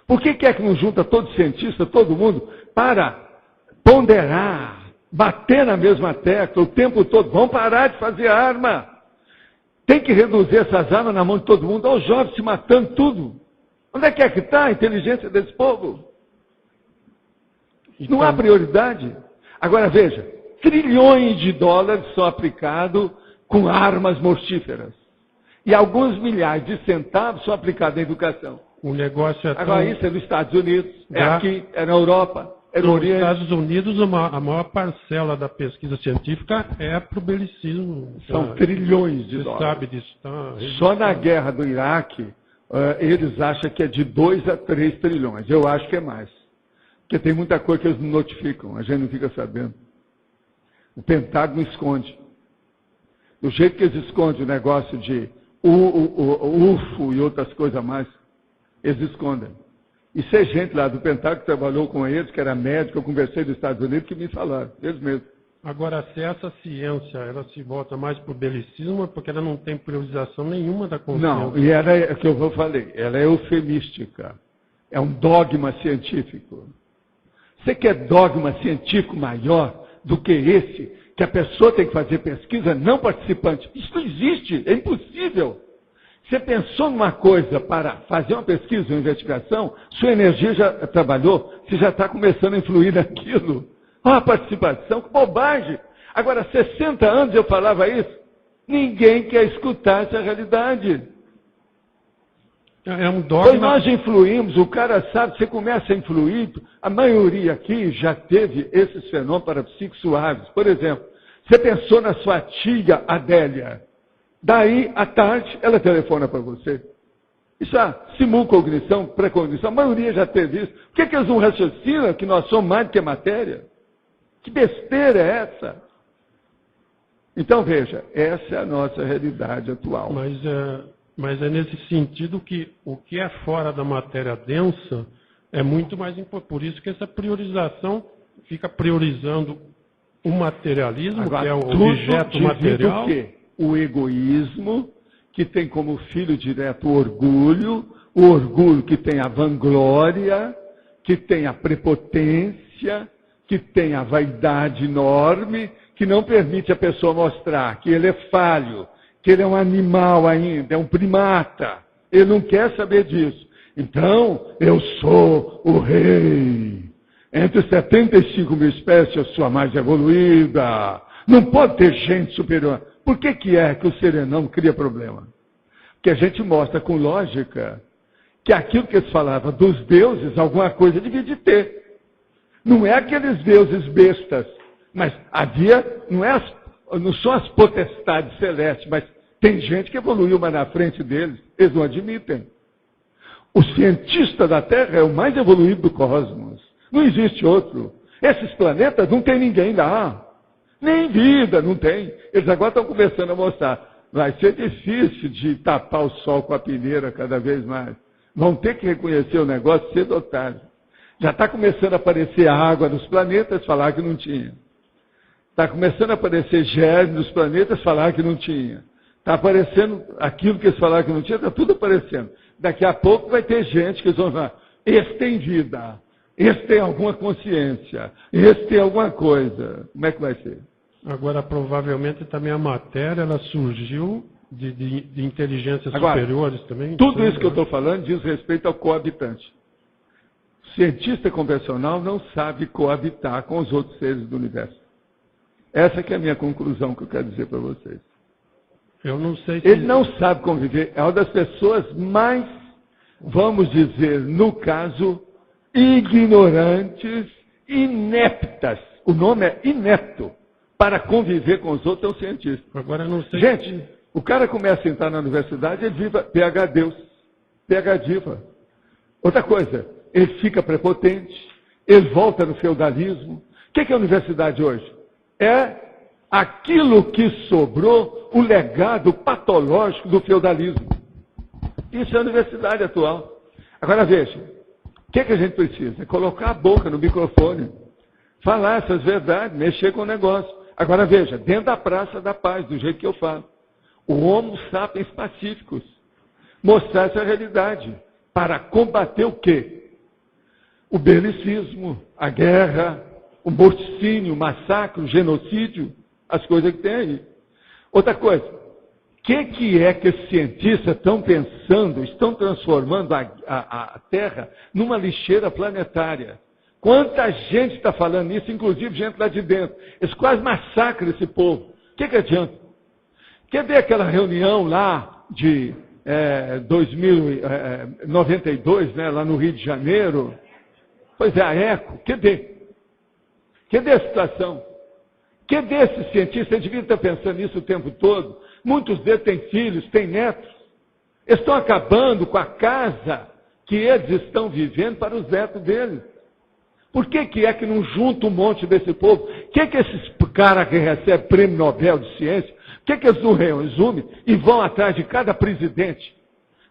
Por que é que não junta todo cientista, todo mundo, para ponderar, bater na mesma tecla o tempo todo? Vamos parar de fazer arma. Tem que reduzir essas armas na mão de todo mundo. Olha os jovens se matando tudo. Onde é que está a inteligência desse povo? Não há prioridade. Agora veja, trilhões de dólares são aplicados com armas mortíferas. E alguns milhares de centavos são aplicados na educação. O negócio é Agora isso é nos Estados Unidos, é aqui, é na Europa, é no Oriente. Nos Estados Unidos, a maior parcela da pesquisa científica é para o belicismo. São trilhões de dólares. Você sabe disso. Só na guerra do Iraque, eles acham que é de 2 a 3 trilhões. Eu acho que é mais. Porque tem muita coisa que eles não notificam, a gente não fica sabendo. O Pentágono esconde. Do jeito que eles escondem o negócio de UFO e outras coisas mais, eles escondem. Isso é gente lá do Pentágono que trabalhou com eles, que era médico, eu conversei dos Estados Unidos, que me falaram, eles mesmos. Agora, se essa ciência ela se volta mais para o belicismo, é porque ela não tem priorização nenhuma da consciência. Não, e ela é o que eu falei, ela é eufemística. É um dogma científico. Você quer dogma científico maior do que esse, que a pessoa tem que fazer pesquisa não participante? Isso não existe, é impossível. Você pensou numa coisa para fazer uma pesquisa, uma investigação, sua energia já trabalhou, você já está começando a influir naquilo. A participação, que bobagem. Agora, 60 anos eu falava isso, ninguém quer escutar essa realidade. É um dogma. Pois nós influímos, o cara sabe, você começa a influir, a maioria aqui já teve esses fenômenos parapsíquicos suaves. Por exemplo, você pensou na sua tia Adélia, daí, à tarde, ela telefona para você. Isso é simulcognição, precognição, a maioria já teve isso. Por que eles não raciocinam que nós somos mais do que matéria? Que besteira é essa? Então, veja, essa é a nossa realidade atual. Mas é nesse sentido que o que é fora da matéria densa é muito mais importante. Por isso que essa priorização fica priorizando o materialismo, agora, que é o objeto material. O quê? O egoísmo, que tem como filho direto o orgulho que tem a vanglória, que tem a prepotência, que tem a vaidade enorme, que não permite a pessoa mostrar que ele é falho, que ele é um animal ainda, é um primata. Ele não quer saber disso. Então, eu sou o rei. Entre 75 mil espécies, eu sou a mais evoluída. Não pode ter gente superior. Por que é que o serenão cria problema? Porque a gente mostra com lógica que aquilo que eles falavam dos deuses, alguma coisa devia de ter. Não é aqueles deuses bestas, mas havia, não são as potestades celestes, mas tem gente que evoluiu mais na frente deles, eles não admitem. O cientista da Terra é o mais evoluído do cosmos. Não existe outro. Esses planetas não tem ninguém lá. Nem vida, não tem. Eles agora estão começando a mostrar. Vai ser difícil de tapar o sol com a peneira cada vez mais. Vão ter que reconhecer o negócio cedo ou tarde. Já está começando a aparecer água nos planetas, falar que não tinha. Está começando a aparecer germes nos planetas, falar que não tinha. Está aparecendo aquilo que eles falaram que não tinha, está tudo aparecendo. Daqui a pouco vai ter gente que eles vão falar, esse tem vida, esse tem alguma consciência, esse tem alguma coisa. Como é que vai ser? Agora, provavelmente também a matéria, ela surgiu de inteligências superiores também. Tudo isso que eu estou falando diz respeito ao coabitante. O cientista convencional não sabe coabitar com os outros seres do universo. Essa que é a minha conclusão que eu quero dizer para vocês. Eu não sei se... Ele não sabe conviver. É uma das pessoas mais, vamos dizer, no caso, ignorantes, ineptas. O nome é inepto. Para conviver com os outros é um cientista. Agora eu não sei. Gente, o cara começa a entrar na universidade, ele viva PH Deus, PH Diva. Outra coisa, ele fica prepotente, ele volta no feudalismo. O que é a universidade hoje? É aquilo que sobrou, o legado patológico do feudalismo. Isso é a universidade atual. Agora veja, o que a gente precisa? É colocar a boca no microfone, falar essas verdades, mexer com o negócio. Agora veja, dentro da Praça da Paz, do jeito que eu falo, o Homo sapiens pacíficos, mostrar essa realidade, para combater o quê? O belicismo, a guerra, o morticínio, o massacre, o genocídio, as coisas que tem aí. Outra coisa, o que é que os cientistas estão pensando, estão transformando a Terra numa lixeira planetária? Quanta gente está falando nisso, inclusive gente lá de dentro. Eles quase massacram esse povo. O que adianta? Quer ver aquela reunião lá de 2092, né, lá no Rio de Janeiro? Pois é, a ECO. Cadê a situação? Cadê esses cientistas? Eles deviam estar pensando nisso o tempo todo. Muitos deles têm filhos, têm netos. Eles estão acabando com a casa que eles estão vivendo para os netos deles. Por que é que não junta um monte desse povo? O que esses caras que recebem prêmio Nobel de Ciência, o que eles não reúnem e vão atrás de cada presidente?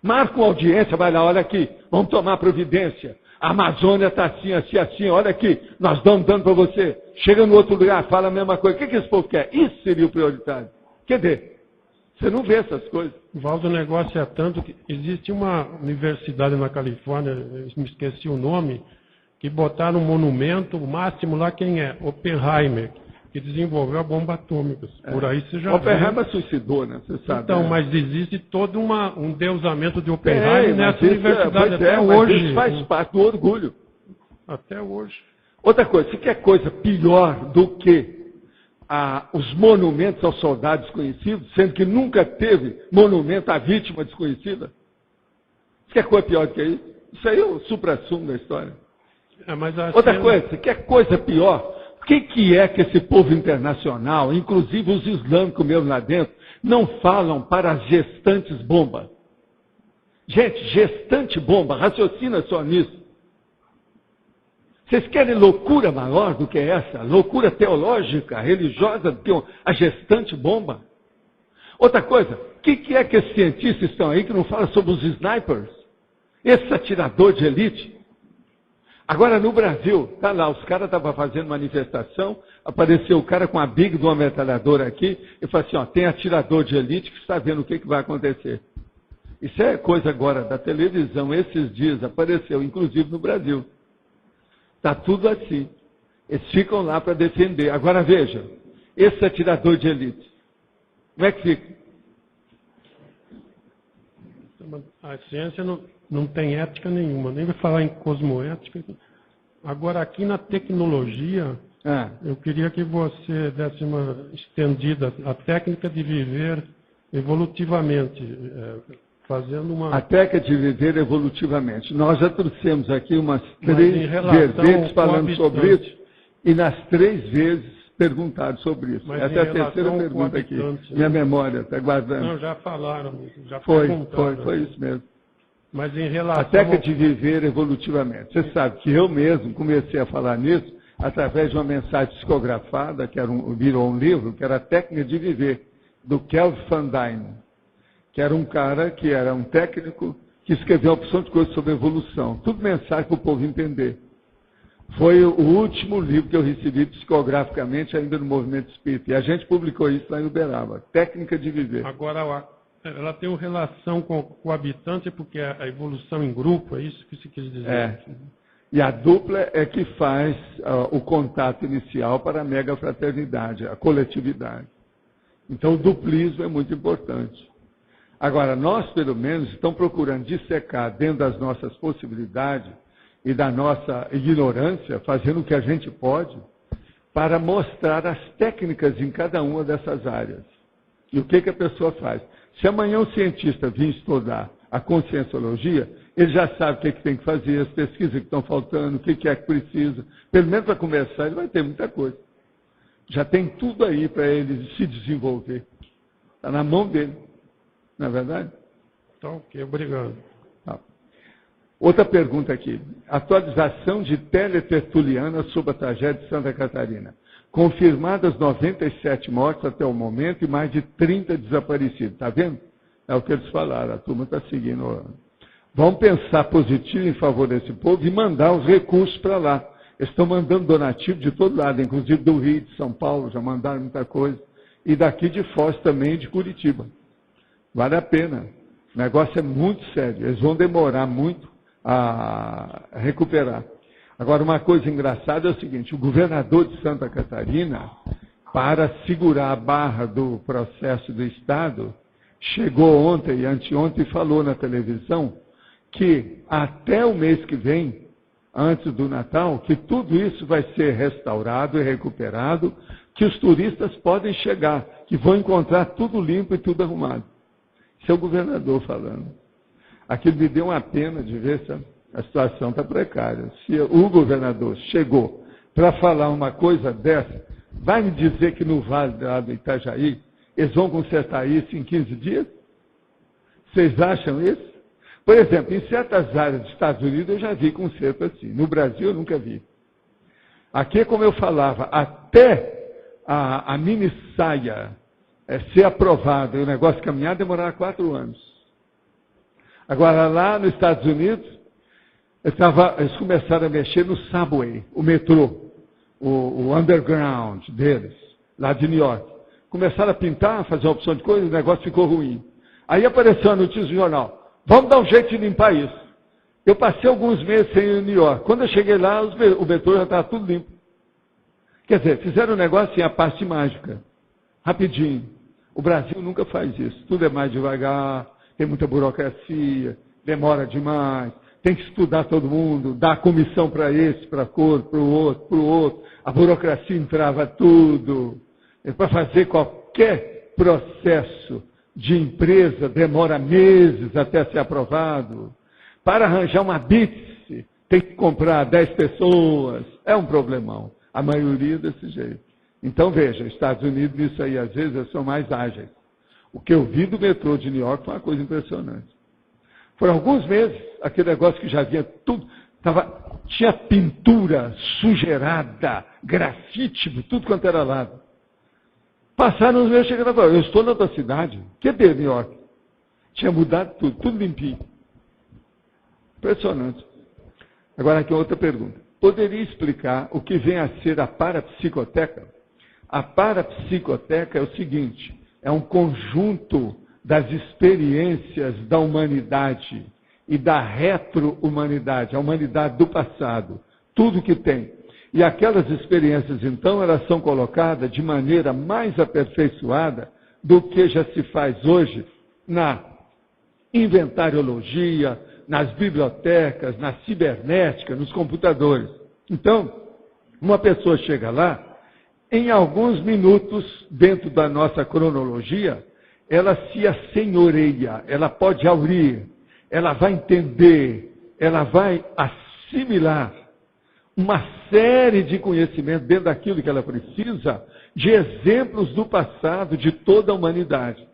Marcam audiência, vai lá, olha aqui, vamos tomar providência. A Amazônia está assim, assim, assim, olha aqui, nós estamos dando para você. Chega no outro lugar, fala a mesma coisa. O que esse povo quer? Isso seria o prioritário. Quer dizer, você não vê essas coisas. Valdo, o negócio é tanto que existe uma universidade na Califórnia, eu me esqueci o nome, que botaram um monumento, o máximo lá, quem é? Oppenheimer, que desenvolveu a bomba atômica. Por aí você já Oppenheimer suicidou, né? Você sabe. Então, né? mas existe todo um deusamento de Oppenheimer nessa universidade até mas hoje. Isso faz parte do orgulho. Até hoje. Outra coisa, você quer coisa pior do que os monumentos aos soldados desconhecidos, sendo que nunca teve monumento à vítima desconhecida? Você quer coisa pior do que isso? Isso aí é o supra-sumo da história. Outra coisa, você quer coisa pior? O que é que esse povo internacional, inclusive os islâmicos mesmo lá dentro, não falam para as gestantes bomba? Gente, gestante bomba, raciocina só nisso. Vocês querem loucura maior do que essa? Loucura teológica, religiosa, do que a gestante bomba? Outra coisa, o que é que esses cientistas estão aí que não falam sobre os snipers? Esse atirador de elite? Agora, no Brasil, tá lá, os caras estavam fazendo manifestação, apareceu o cara com a big de uma metralhadora aqui, e falou assim, ó, tem atirador de elite que está vendo o que vai acontecer. Isso é coisa agora da televisão, esses dias apareceu, inclusive no Brasil. Está tudo assim. Eles ficam lá para defender. Agora veja, esse atirador de elite, como é que fica? A ciência não tem ética nenhuma, nem vai falar em cosmoética. Agora, aqui na tecnologia, eu queria que você desse uma estendida, a técnica de viver evolutivamente, fazendo uma... A técnica de viver evolutivamente. Nós já trouxemos aqui umas 3 vezes falando sobre isso, e nas 3 vezes perguntaram sobre isso. Mas essa é a terceira pergunta aqui. Minha memória está guardando. Não, já falaram, já perguntaram. Foi isso mesmo. Mas em relação... A técnica de viver evolutivamente. Você sabe que eu mesmo comecei a falar nisso através de uma mensagem psicografada, que virou um livro, que era a Técnica de Viver, do Kelvin Van Dyne, que era um cara que era um técnico que escreveu uma opção de coisas sobre evolução. Tudo mensagem para o povo entender. Foi o último livro que eu recebi psicograficamente ainda no Movimento Espírita. E a gente publicou isso lá em Uberaba. Técnica de Viver. Agora, ela tem uma relação com o habitante, porque a evolução em grupo, é isso que você quis dizer? E a dupla é que faz o contato inicial para a megafraternidade, a coletividade. Então, o duplismo é muito importante. Agora, nós, pelo menos, estamos procurando dissecar dentro das nossas possibilidades e da nossa ignorância, fazendo o que a gente pode, para mostrar as técnicas em cada uma dessas áreas. E o que a pessoa faz? Se amanhã um cientista vir estudar a conscienciologia, ele já sabe o que tem que fazer, as pesquisas que estão faltando, o que é que precisa. Pelo menos para começar, ele vai ter muita coisa. Já tem tudo aí para ele se desenvolver. Está na mão dele. Não é verdade? Então, ok, obrigado. Outra pergunta aqui. Atualização de Teletertuliana sobre a tragédia de Santa Catarina. Confirmadas 97 mortes até o momento e mais de 30 desaparecidos. Está vendo? É o que eles falaram. A turma está seguindo. Vamos pensar positivo em favor desse povo e mandar os recursos para lá. Eles estão mandando donativo de todo lado, inclusive do Rio, de São Paulo, já mandaram muita coisa. E daqui de Foz também, de Curitiba. Vale a pena. O negócio é muito sério. Eles vão demorar muito a recuperar. Agora, uma coisa engraçada é o seguinte, o governador de Santa Catarina, para segurar a barra do processo do Estado, chegou ontem e anteontem e falou na televisão que até o mês que vem, antes do Natal, que tudo isso vai ser restaurado e recuperado, que os turistas podem chegar, que vão encontrar tudo limpo e tudo arrumado. Isso é o governador falando. Aquilo me deu uma pena de ver se a situação está precária. Se o governador chegou para falar uma coisa dessa, vai me dizer que no Vale do Itajaí eles vão consertar isso em 15 dias? Vocês acham isso? Por exemplo, em certas áreas dos Estados Unidos eu já vi conserto assim. No Brasil eu nunca vi. Aqui, como eu falava, até a mini saia ser aprovada e o negócio caminhar demorar 4 anos. Agora, lá nos Estados Unidos, eles começaram a mexer no subway, o metrô, o underground deles, lá de New York. Começaram a pintar, fazer uma opção de coisa, o negócio ficou ruim. Aí apareceu a notícia no jornal, vamos dar um jeito de limpar isso. Eu passei alguns meses sem ir em New York. Quando eu cheguei lá, o metrô já estava tudo limpo. Quer dizer, fizeram um negócio assim, a parte mágica, rapidinho. O Brasil nunca faz isso, tudo é mais devagar, tem muita burocracia, demora demais, tem que estudar todo mundo, dar comissão para esse, para o outro. A burocracia entrava tudo. Para fazer qualquer processo de empresa demora meses até ser aprovado. Para arranjar uma BITS, tem que comprar 10 pessoas. É um problemão. A maioria desse jeito. Então, veja, Estados Unidos, nisso aí, às vezes, eles são mais ágeis. O que eu vi do metrô de New York foi uma coisa impressionante. Foram alguns meses, aquele negócio que já havia tudo, tinha pintura sujeirada, grafite, tudo quanto era lado. Passaram os meses, chegando e falaram, eu estou na outra cidade, que é New York. Tinha mudado tudo, tudo limpinho. Impressionante. Agora aqui outra pergunta. Poderia explicar o que vem a ser a parapsicoteca? A parapsicoteca é o seguinte, é um conjunto das experiências da humanidade e da retro-humanidade, a humanidade do passado, tudo que tem. E aquelas experiências, então, elas são colocadas de maneira mais aperfeiçoada do que já se faz hoje na inventariologia, nas bibliotecas, na cibernética, nos computadores. Então, uma pessoa chega lá, em alguns minutos, dentro da nossa cronologia, ela se assenhoreia, ela pode aurir, ela vai entender, ela vai assimilar uma série de conhecimentos dentro daquilo que ela precisa, de exemplos do passado, de toda a humanidade.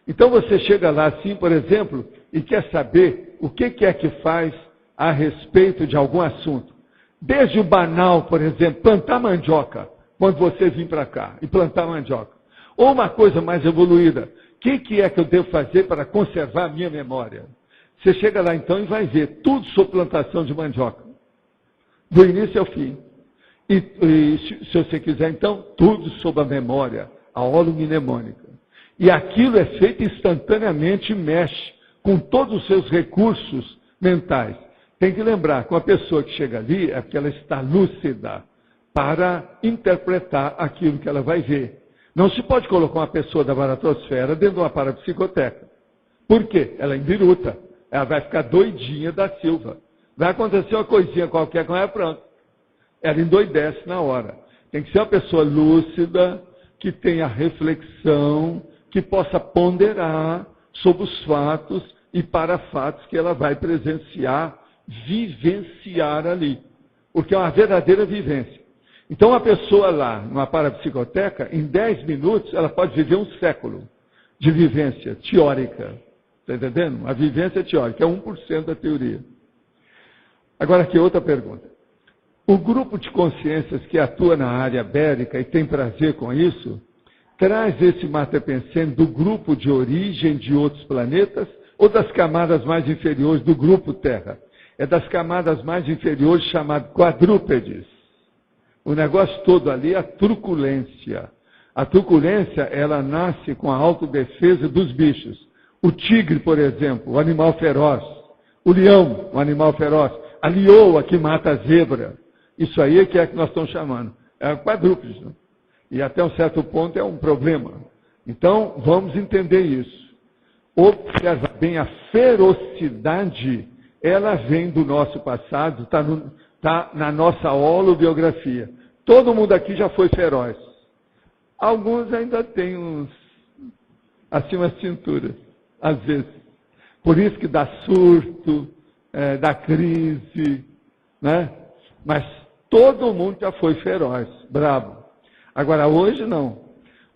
Então você chega lá assim, por exemplo, e quer saber o que é que faz a respeito de algum assunto. Desde o banal, por exemplo, plantar mandioca, quando você vir para cá e plantar mandioca. Ou uma coisa mais evoluída, o que é que eu devo fazer para conservar a minha memória? Você chega lá então e vai ver tudo sobre plantação de mandioca, do início ao fim. E se você quiser então, tudo sobre a memória, a holomnemônica. E aquilo é feito instantaneamente e mexe com todos os seus recursos mentais. Tem que lembrar que uma pessoa que chega ali é porque ela está lúcida para interpretar aquilo que ela vai ver. Não se pode colocar uma pessoa da baratosfera dentro de uma parapsicoteca. Por quê? Ela é embiruta. Ela vai ficar doidinha da Silva. Vai acontecer uma coisinha qualquer com ela, pronto. Ela endoidece na hora. Tem que ser uma pessoa lúcida, que tenha reflexão, que possa ponderar sobre os fatos e para fatos que ela vai presenciar, vivenciar ali. Porque é uma verdadeira vivência. Então, uma pessoa lá, numa parapsicoteca, em 10 minutos, ela pode viver um século de vivência teórica. Está entendendo? A vivência teórica é 1% da teoria. Agora, aqui outra pergunta. O grupo de consciências que atua na área bérica e tem prazer com isso, traz esse mater pensando do grupo de origem de outros planetas ou das camadas mais inferiores do grupo Terra? É das camadas mais inferiores, chamado quadrúpedes. O negócio todo ali é a truculência. A truculência, ela nasce com a autodefesa dos bichos. O tigre, por exemplo, o animal feroz. O leão, o animal feroz. A leoa que mata a zebra. Isso aí é que nós estamos chamando. É quadrúpedes. Né? E até um certo ponto é um problema. Então, vamos entender isso. Observa bem, a ferocidade, ela vem do nosso passado, está na nossa holobiografia. Todo mundo aqui já foi feroz. Alguns ainda têm uns acima da cintura, às vezes. Por isso que dá surto, dá crise, né? Mas todo mundo já foi feroz, brabo. Agora, hoje não.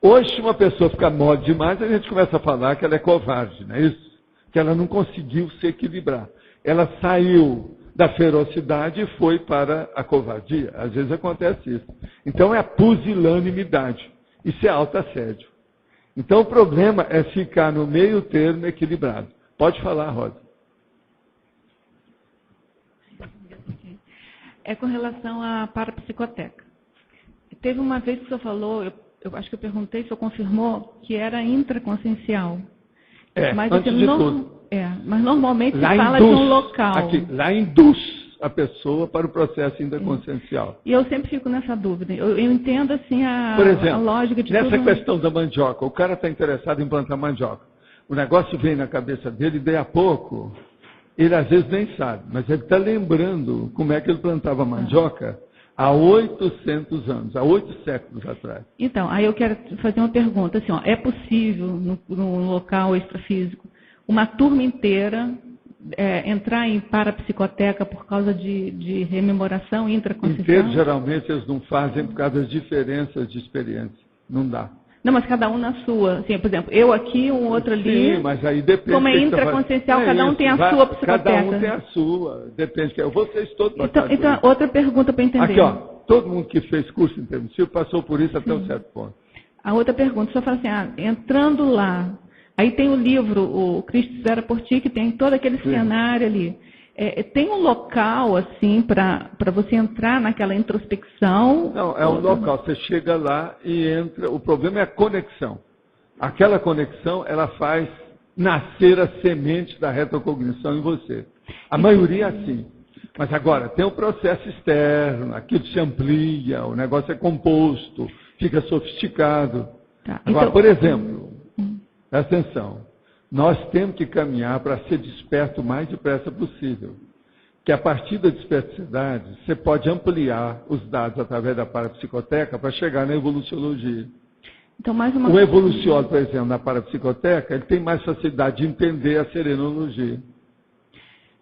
Hoje, se uma pessoa ficar mole demais, a gente começa a falar que ela é covarde, não é isso? Que ela não conseguiu se equilibrar. Ela saiu da ferocidade e foi para a covardia. Às vezes acontece isso. Então, é a pusilanimidade. Isso é autoassédio. Então, o problema é ficar no meio termo equilibrado. Pode falar, Rosa. É com relação à parapsicoteca. Teve uma vez que o senhor falou, eu acho que eu perguntei, o senhor confirmou que era intraconsciencial. Mas, antes de tudo. Mas normalmente lá se fala induz, de um local. Aqui, lá induz a pessoa para o processo intraconsciencial. E eu sempre fico nessa dúvida. Eu entendo assim Por exemplo, a lógica de nessa tudo. questão da mandioca, o cara está interessado em plantar mandioca. O negócio vem na cabeça dele e daí a pouco, ele às vezes nem sabe, mas ele está lembrando como é que ele plantava mandioca há 800 anos, há 8 séculos atrás. Então, aí eu quero fazer uma pergunta, assim, é possível, num local extrafísico, uma turma inteira entrar em parapsicoteca por causa de rememoração intraconsciencial? Inteiro, geralmente, eles não fazem por causa das diferenças de experiência. Não dá. Não, mas cada um na sua. Assim, por exemplo, eu aqui, um outro ali. Sim, mas aí depende. Como é intraconsciencial, cada um tem a sua psicoteca. Cada um tem a sua. Depende. Vocês todos passaram então, por isso. outra pergunta para entender. Aqui, ó. Todo mundo que fez curso intermissivo passou por isso até um certo ponto. A outra pergunta, só fala assim, entrando lá, aí tem o livro, o Cristo Zera por Ti, que tem todo aquele cenário ali. Tem um local, assim, para você entrar naquela introspecção? Não, é um local. Você chega lá e entra. O problema é a conexão. Aquela conexão, ela faz nascer a semente da retrocognição em você. A maioria é assim. Mas agora, tem o processo externo, aquilo se amplia, o negócio é composto, fica sofisticado. Tá. Agora, Então, por exemplo, presta atenção, nós temos que caminhar para ser desperto o mais depressa possível. Que a partir da desperticidade, você pode ampliar os dados através da parapsicoteca para chegar na evoluciologia. Então, mais uma O evoluciólogo, por exemplo, na parapsicoteca, ele tem mais facilidade de entender a serenologia.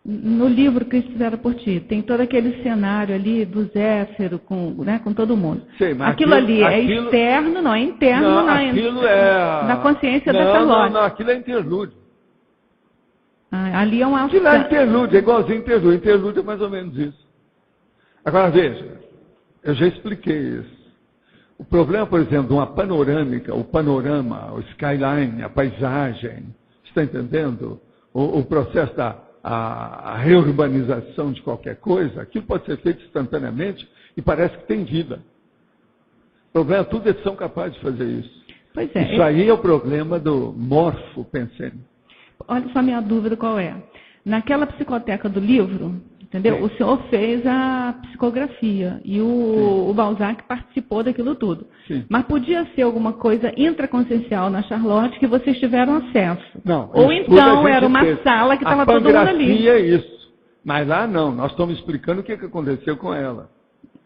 No livro que eles fizeram por ti, tem todo aquele cenário ali do Zéfiro com todo mundo. Sei, mas aquilo ali é externo, não é interno, não é na consciência da Charlotte. Não, aquilo é interlúdio. Ali é uma... Aquilo é interlúdio, é igualzinho interlúdio. Interlúdio é mais ou menos isso. Agora, veja, eu já expliquei isso. O problema, por exemplo, de uma panorâmica, o panorama, o skyline, a paisagem, está entendendo? O processo a reurbanização de qualquer coisa, aquilo pode ser feito instantaneamente e parece que tem vida. O problema é que tudo eles são capazes de fazer isso. Pois é. Isso aí é o problema do morfo-pensênio. Olha só a minha dúvida qual é. Naquela psicoteca do livro, entendeu? Sim. O senhor fez a psicografia e o Balzac participou daquilo tudo. Sim. Mas podia ser alguma coisa intraconsciencial na Charlotte que vocês tiveram acesso. Não. Ou então era uma sala que estava todo mundo ali. É isso. Mas lá não. Nós estamos explicando o que aconteceu com ela.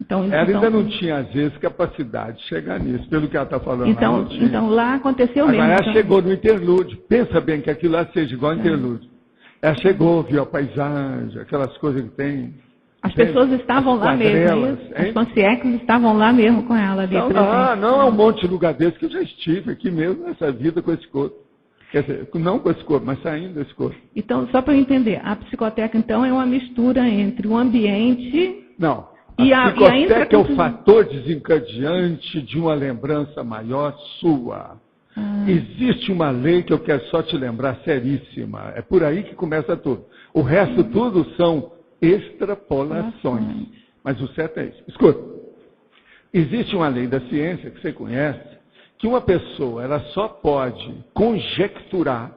Ela ainda não tinha, às vezes, capacidade de chegar nisso, pelo que ela está falando. Então lá aconteceu mesmo. Agora ela chegou no interlúdio. Pensa bem que aquilo lá seja igual ao interlúdio. Ela chegou, viu a paisagem, aquelas coisas que tem. As pessoas estavam lá mesmo. As consciências estavam lá mesmo com ela ali. Não é um monte de lugar desse que eu já estive aqui mesmo nessa vida com esse corpo. Quer dizer, não com esse corpo, mas saindo desse corpo. Então, só para eu entender, a psicoteca, então, é uma mistura entre o ambiente... Não. A psicoteca é o fator desencadeante de uma lembrança maior sua. Existe uma lei que eu quero só te lembrar, seríssima. É por aí que começa tudo. O resto tudo são extrapolações. Mas o certo é isso. Escuta, existe uma lei da ciência que você conhece, que uma pessoa ela só pode conjecturar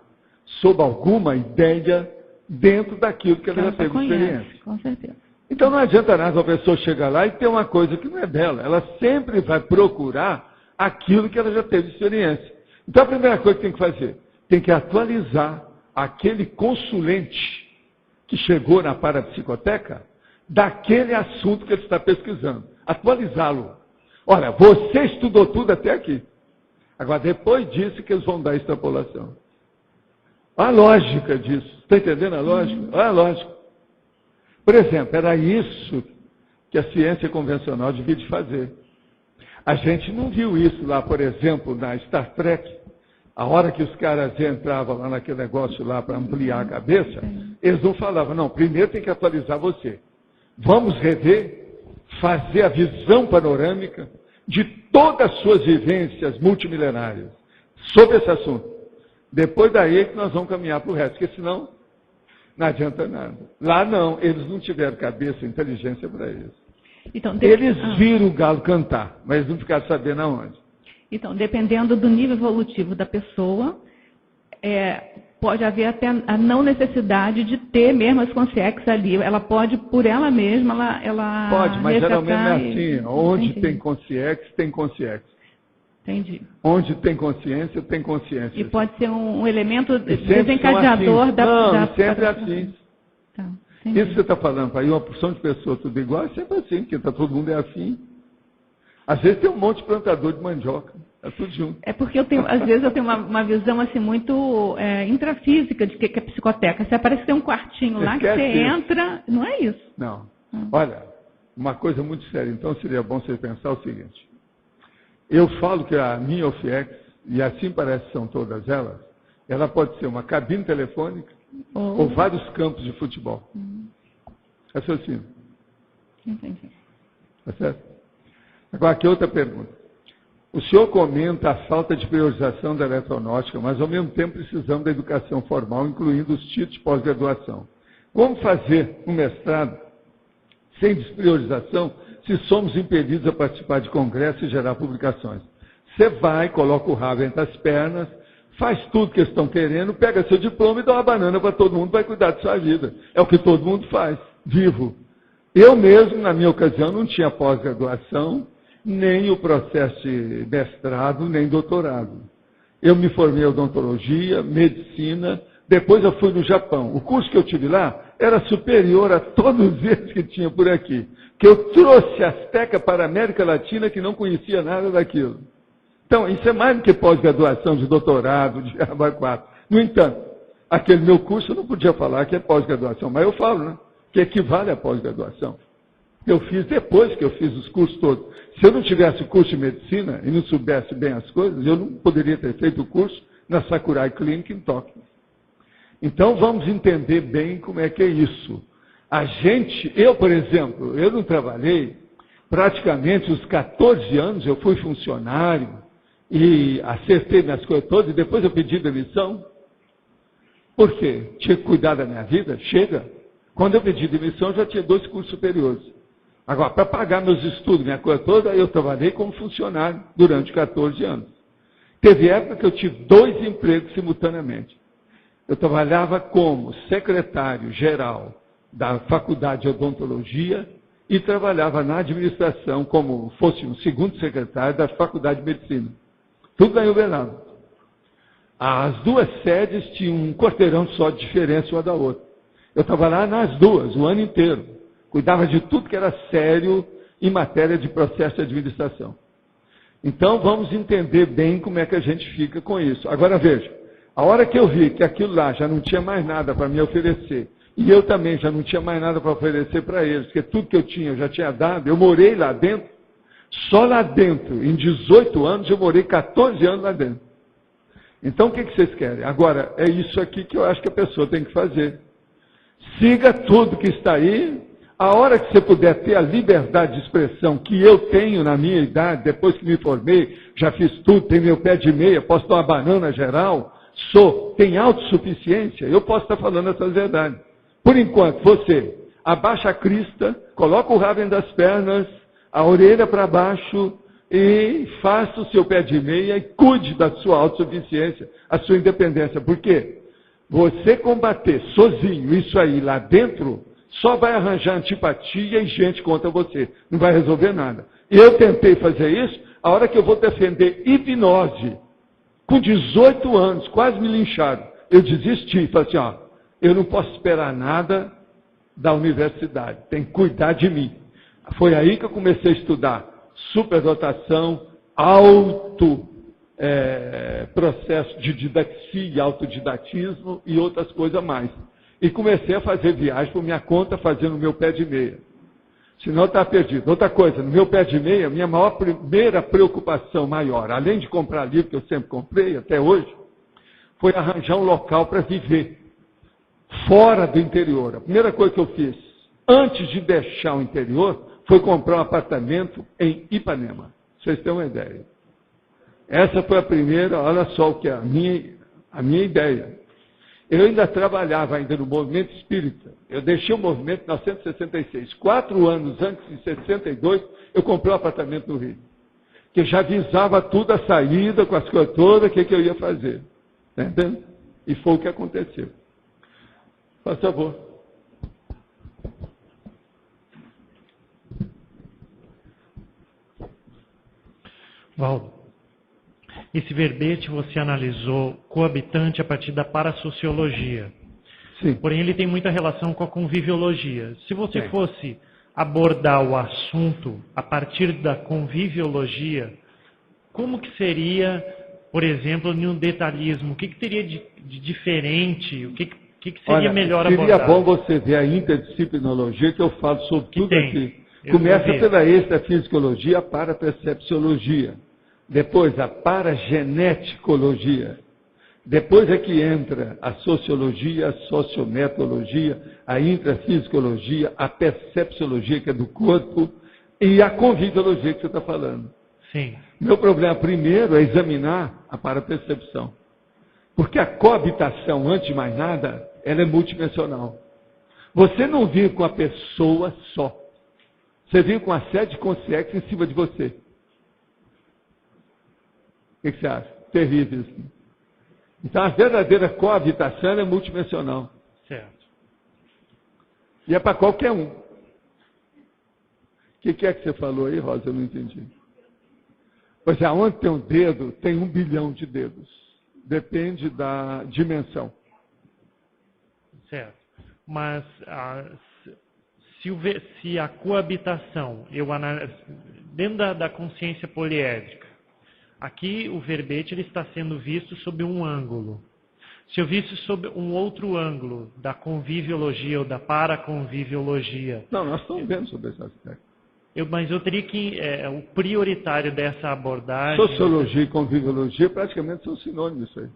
sobre alguma ideia dentro daquilo que ela já teve experiência. Com certeza. Então não adianta nada a pessoa chegar lá e ter uma coisa que não é dela. Ela sempre vai procurar aquilo que ela já teve experiência. Então a primeira coisa que tem que fazer, tem que atualizar aquele consulente que chegou na parapsicoteca daquele assunto que ele está pesquisando. Atualizá-lo. Olha, você estudou tudo até aqui. Agora, depois disso que eles vão dar a extrapolação. A lógica disso. Está entendendo a lógica? Olha a lógica. Por exemplo, era isso que a ciência convencional devia de fazer. A gente não viu isso lá, por exemplo, na Star Trek. A hora que os caras entravam lá naquele negócio lá para ampliar a cabeça, eles não falavam, não, primeiro tem que atualizar você. Vamos rever, fazer a visão panorâmica de todas as suas vivências multimilenárias sobre esse assunto. Depois daí é que nós vamos caminhar para o resto, porque senão não adianta nada. Lá não, eles não tiveram cabeça, inteligência para isso. Então, eles viram o galo cantar, mas eles não ficaram sabendo aonde. Então, dependendo do nível evolutivo da pessoa, pode haver até a não necessidade de ter mesmo as consciências ali. Ela pode, por ela mesma, ela pode, mas geralmente é assim. Onde tem consciência, tem consciência. Entendi. Onde tem consciência, tem consciência. E pode ser um elemento desencadeador assim. Não, sempre é assim. Tá, isso que você está falando para aí, uma porção de pessoas tudo igual, é sempre assim, porque todo mundo é afim. Às vezes tem um monte de plantador de mandioca, é tudo junto. É porque às vezes eu tenho uma visão assim muito intrafísica de que é psicoteca. Você parece que tem um quartinho lá que você entra, não é isso? Não. Olha, uma coisa muito séria, então seria bom você pensar o seguinte. Eu falo que a minha OFIEX, e assim parece que são todas elas, ela pode ser uma cabine telefônica ou vários campos de futebol. Raciocínio. Entendi. Tá certo? Agora, aqui outra pergunta. O senhor comenta a falta de priorização da eletronáutica, mas ao mesmo tempo precisamos da educação formal, incluindo os títulos de pós-graduação. Como fazer um mestrado sem despriorização se somos impedidos a participar de congressos e gerar publicações? Você vai, coloca o rabo entre as pernas, faz tudo que eles estão querendo, pega seu diploma e dá uma banana para todo mundo, vai cuidar de sua vida. É o que todo mundo faz, vivo. Eu mesmo, na minha ocasião, não tinha pós-graduação, nem o processo de mestrado, nem doutorado. Eu me formei em odontologia, medicina, depois eu fui no Japão. O curso que eu tive lá era superior a todos esses que tinha por aqui. Que eu trouxe Azteca para a América Latina que não conhecia nada daquilo. Então, isso é mais do que pós-graduação de doutorado, de abacuado. No entanto, aquele meu curso eu não podia falar que é pós-graduação, mas eu falo, né? Que equivale à pós-graduação. Eu fiz depois que eu fiz os cursos todos. Se eu não tivesse o curso de medicina e não soubesse bem as coisas, eu não poderia ter feito o curso na Sakurai Clinic em Tóquio. Então, vamos entender bem como é que é isso. Eu, por exemplo, eu não trabalhei praticamente os 14 anos, eu fui funcionário e acertei minhas coisas todas e depois eu pedi demissão. Por quê? Tinha que cuidar da minha vida? Chega. Quando eu pedi demissão, eu já tinha 2 cursos superiores. Agora, para pagar meus estudos, minha coisa toda, eu trabalhei como funcionário durante 14 anos. Teve época que eu tive 2 empregos simultaneamente. Eu trabalhava como secretário-geral da Faculdade de Odontologia e trabalhava na administração como fosse um segundo secretário da Faculdade de Medicina. Tudo em Uberlândia. As 2 sedes tinham um quarteirão só de diferença uma da outra. Eu trabalhava nas 2, o ano inteiro. Cuidava de tudo que era sério em matéria de processo de administração. Então, vamos entender bem como é que a gente fica com isso. Agora, veja, a hora que eu vi que aquilo lá já não tinha mais nada para me oferecer, e eu também já não tinha mais nada para oferecer para eles, porque tudo que eu tinha eu já tinha dado, eu morei lá dentro, só lá dentro, em 18 anos, eu morei 14 anos lá dentro. Então, o que vocês querem? Agora, é isso aqui que eu acho que a pessoa tem que fazer. Siga tudo que está aí. A hora que você puder ter a liberdade de expressão que eu tenho na minha idade, depois que me formei, já fiz tudo, tenho meu pé de meia, posso dar uma banana geral, tem autossuficiência, eu posso estar falando essas verdades. Por enquanto, você abaixa a crista, coloca o rabo das pernas, a orelha para baixo e faça o seu pé de meia e cuide da sua autossuficiência, a sua independência. Por quê? Você combater sozinho isso aí lá dentro, só vai arranjar antipatia e gente contra você. Não vai resolver nada. Eu tentei fazer isso, a hora que eu vou defender hipnose, com 18 anos, quase me lincharam. Eu desisti, falei assim, ó, eu não posso esperar nada da universidade, tem que cuidar de mim. Foi aí que eu comecei a estudar superdotação, processo de didaxia e autodidatismo e outras coisas mais. E comecei a fazer viagem por minha conta, fazendo o meu pé de meia. Senão está perdido. Outra coisa, no meu pé de meia, minha primeira preocupação maior, além de comprar livro, que eu sempre comprei até hoje, foi arranjar um local para viver, fora do interior. A primeira coisa que eu fiz, antes de deixar o interior, foi comprar um apartamento em Ipanema. Vocês têm uma ideia. Essa foi a primeira, olha só o que é a minha ideia. Eu ainda trabalhava ainda no movimento espírita. Eu deixei o movimento em 1966. 4 anos antes, em 62, eu comprei um apartamento no Rio. Que já avisava tudo a saída, com as coisas todas, o que eu ia fazer. Está entendendo? E foi o que aconteceu. Por favor. Valdo, esse verbete você analisou coabitante a partir da parasociologia. Sim. Porém, ele tem muita relação com a conviviologia. Se você fosse abordar o assunto a partir da conviviologia, como que seria, por exemplo, no detalhismo? O que teria de diferente? O que seria melhor abordar? Seria bom você ver a interdisciplinologia, que eu falo sobre tudo aqui. Começa pela extrafisicologia, a parapercepciologia. Depois a parageneticologia. Depois é que entra a sociologia, a sociometologia, a intrafisicologia, a percepciologia, que é do corpo, e a conviviologia que você está falando. Sim. Meu problema primeiro é examinar a parapercepção. Porque a coabitação, antes de mais nada, ela é multidimensional. Você não vive com a pessoa só. Você vive com a série de consciências em cima de você. O que você acha? Terrível isso. Então, a verdadeira coabitação é multidimensional. Certo. E é para qualquer um. que é que você falou aí, Rosa? Eu não entendi. Pois é, onde tem um dedo, tem 1 bilhão de dedos. Depende da dimensão. Certo. Mas se a coabitação, dentro da consciência poliédrica, aqui o verbete ele está sendo visto sob um ângulo. Se eu visse sob um outro ângulo, da conviviologia ou da paraconviviologia... Não, nós estamos vendo sobre esse aspecto. Mas eu teria que... o prioritário dessa abordagem... Sociologia e conviviologia praticamente são sinônimos isso aí.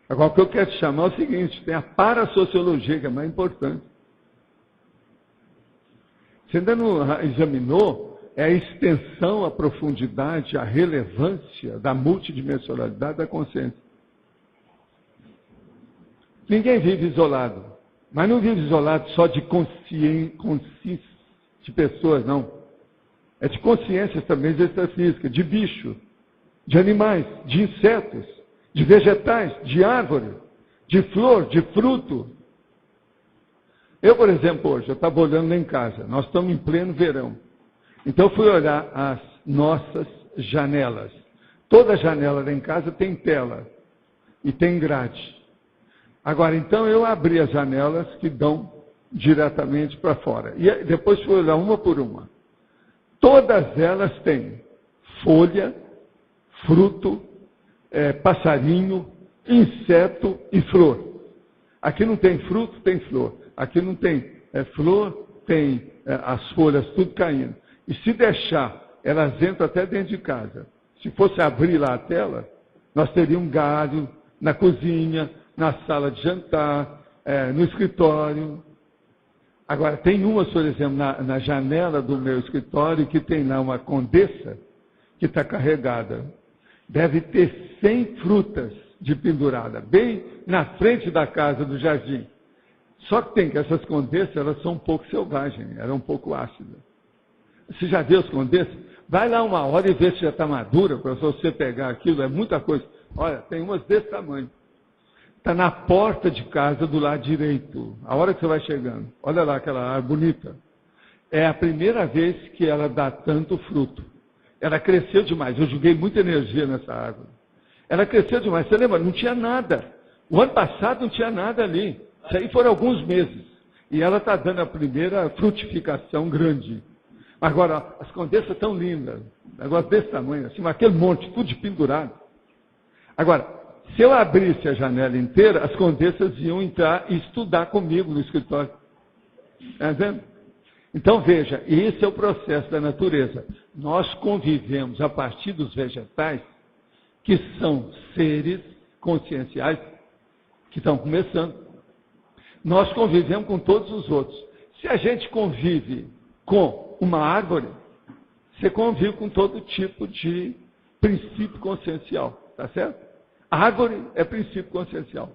Agora, o que eu quero te chamar é o seguinte, tem a parasociologia, que é mais importante. Você ainda não examinou a extensão, a profundidade, a relevância da multidimensionalidade da consciência. Ninguém vive isolado, mas não vive isolado só de consciência de pessoas, não. É de consciências também de extrafísica, de bicho, de animais, de insetos, de vegetais, de árvore, de flor, de fruto. Eu, por exemplo, hoje, eu estava olhando lá em casa, nós estamos em pleno verão. Então eu fui olhar as nossas janelas. Toda janela lá em casa tem tela e tem grade. Agora, então eu abri as janelas que dão diretamente para fora. E depois fui olhar uma por uma. Todas elas têm folha, fruto, passarinho, inseto e flor. Aqui não tem fruto, tem flor. Aqui não tem flor, tem as folhas tudo caindo. E se deixar, elas entram até dentro de casa. Se fosse abrir lá a tela, nós teríamos galho na cozinha, na sala de jantar, no escritório. Agora, tem uma, por exemplo, na janela do meu escritório, que tem lá uma condessa que está carregada. Deve ter 100 frutas de pendurada, bem na frente da casa do jardim. Só que tem que essas condessas, elas são um pouco selvagens, elas são um pouco ácidas. Você já viu as condessas? Vai lá uma hora e vê se já está madura, para você pegar aquilo, é muita coisa. Olha, tem umas desse tamanho. Está na porta de casa do lado direito, a hora que você vai chegando. Olha lá aquela árvore bonita. É a primeira vez que ela dá tanto fruto. Ela cresceu demais, eu joguei muita energia nessa árvore. Ela cresceu demais, você lembra? Não tinha nada. O ano passado não tinha nada ali. Isso aí foram alguns meses. E ela está dando a primeira frutificação grande. Agora, as condessas estão lindas. Negócio desse tamanho, assim, aquele monte, tudo de pendurado. Agora, se eu abrisse a janela inteira, as condessas iam entrar e estudar comigo no escritório. Está vendo? Então, veja, esse é o processo da natureza. Nós convivemos a partir dos vegetais, que são seres conscienciais, que estão começando. Nós convivemos com todos os outros. Se a gente convive com uma árvore, você convive com todo tipo de princípio consciencial, tá certo? A árvore é princípio consciencial.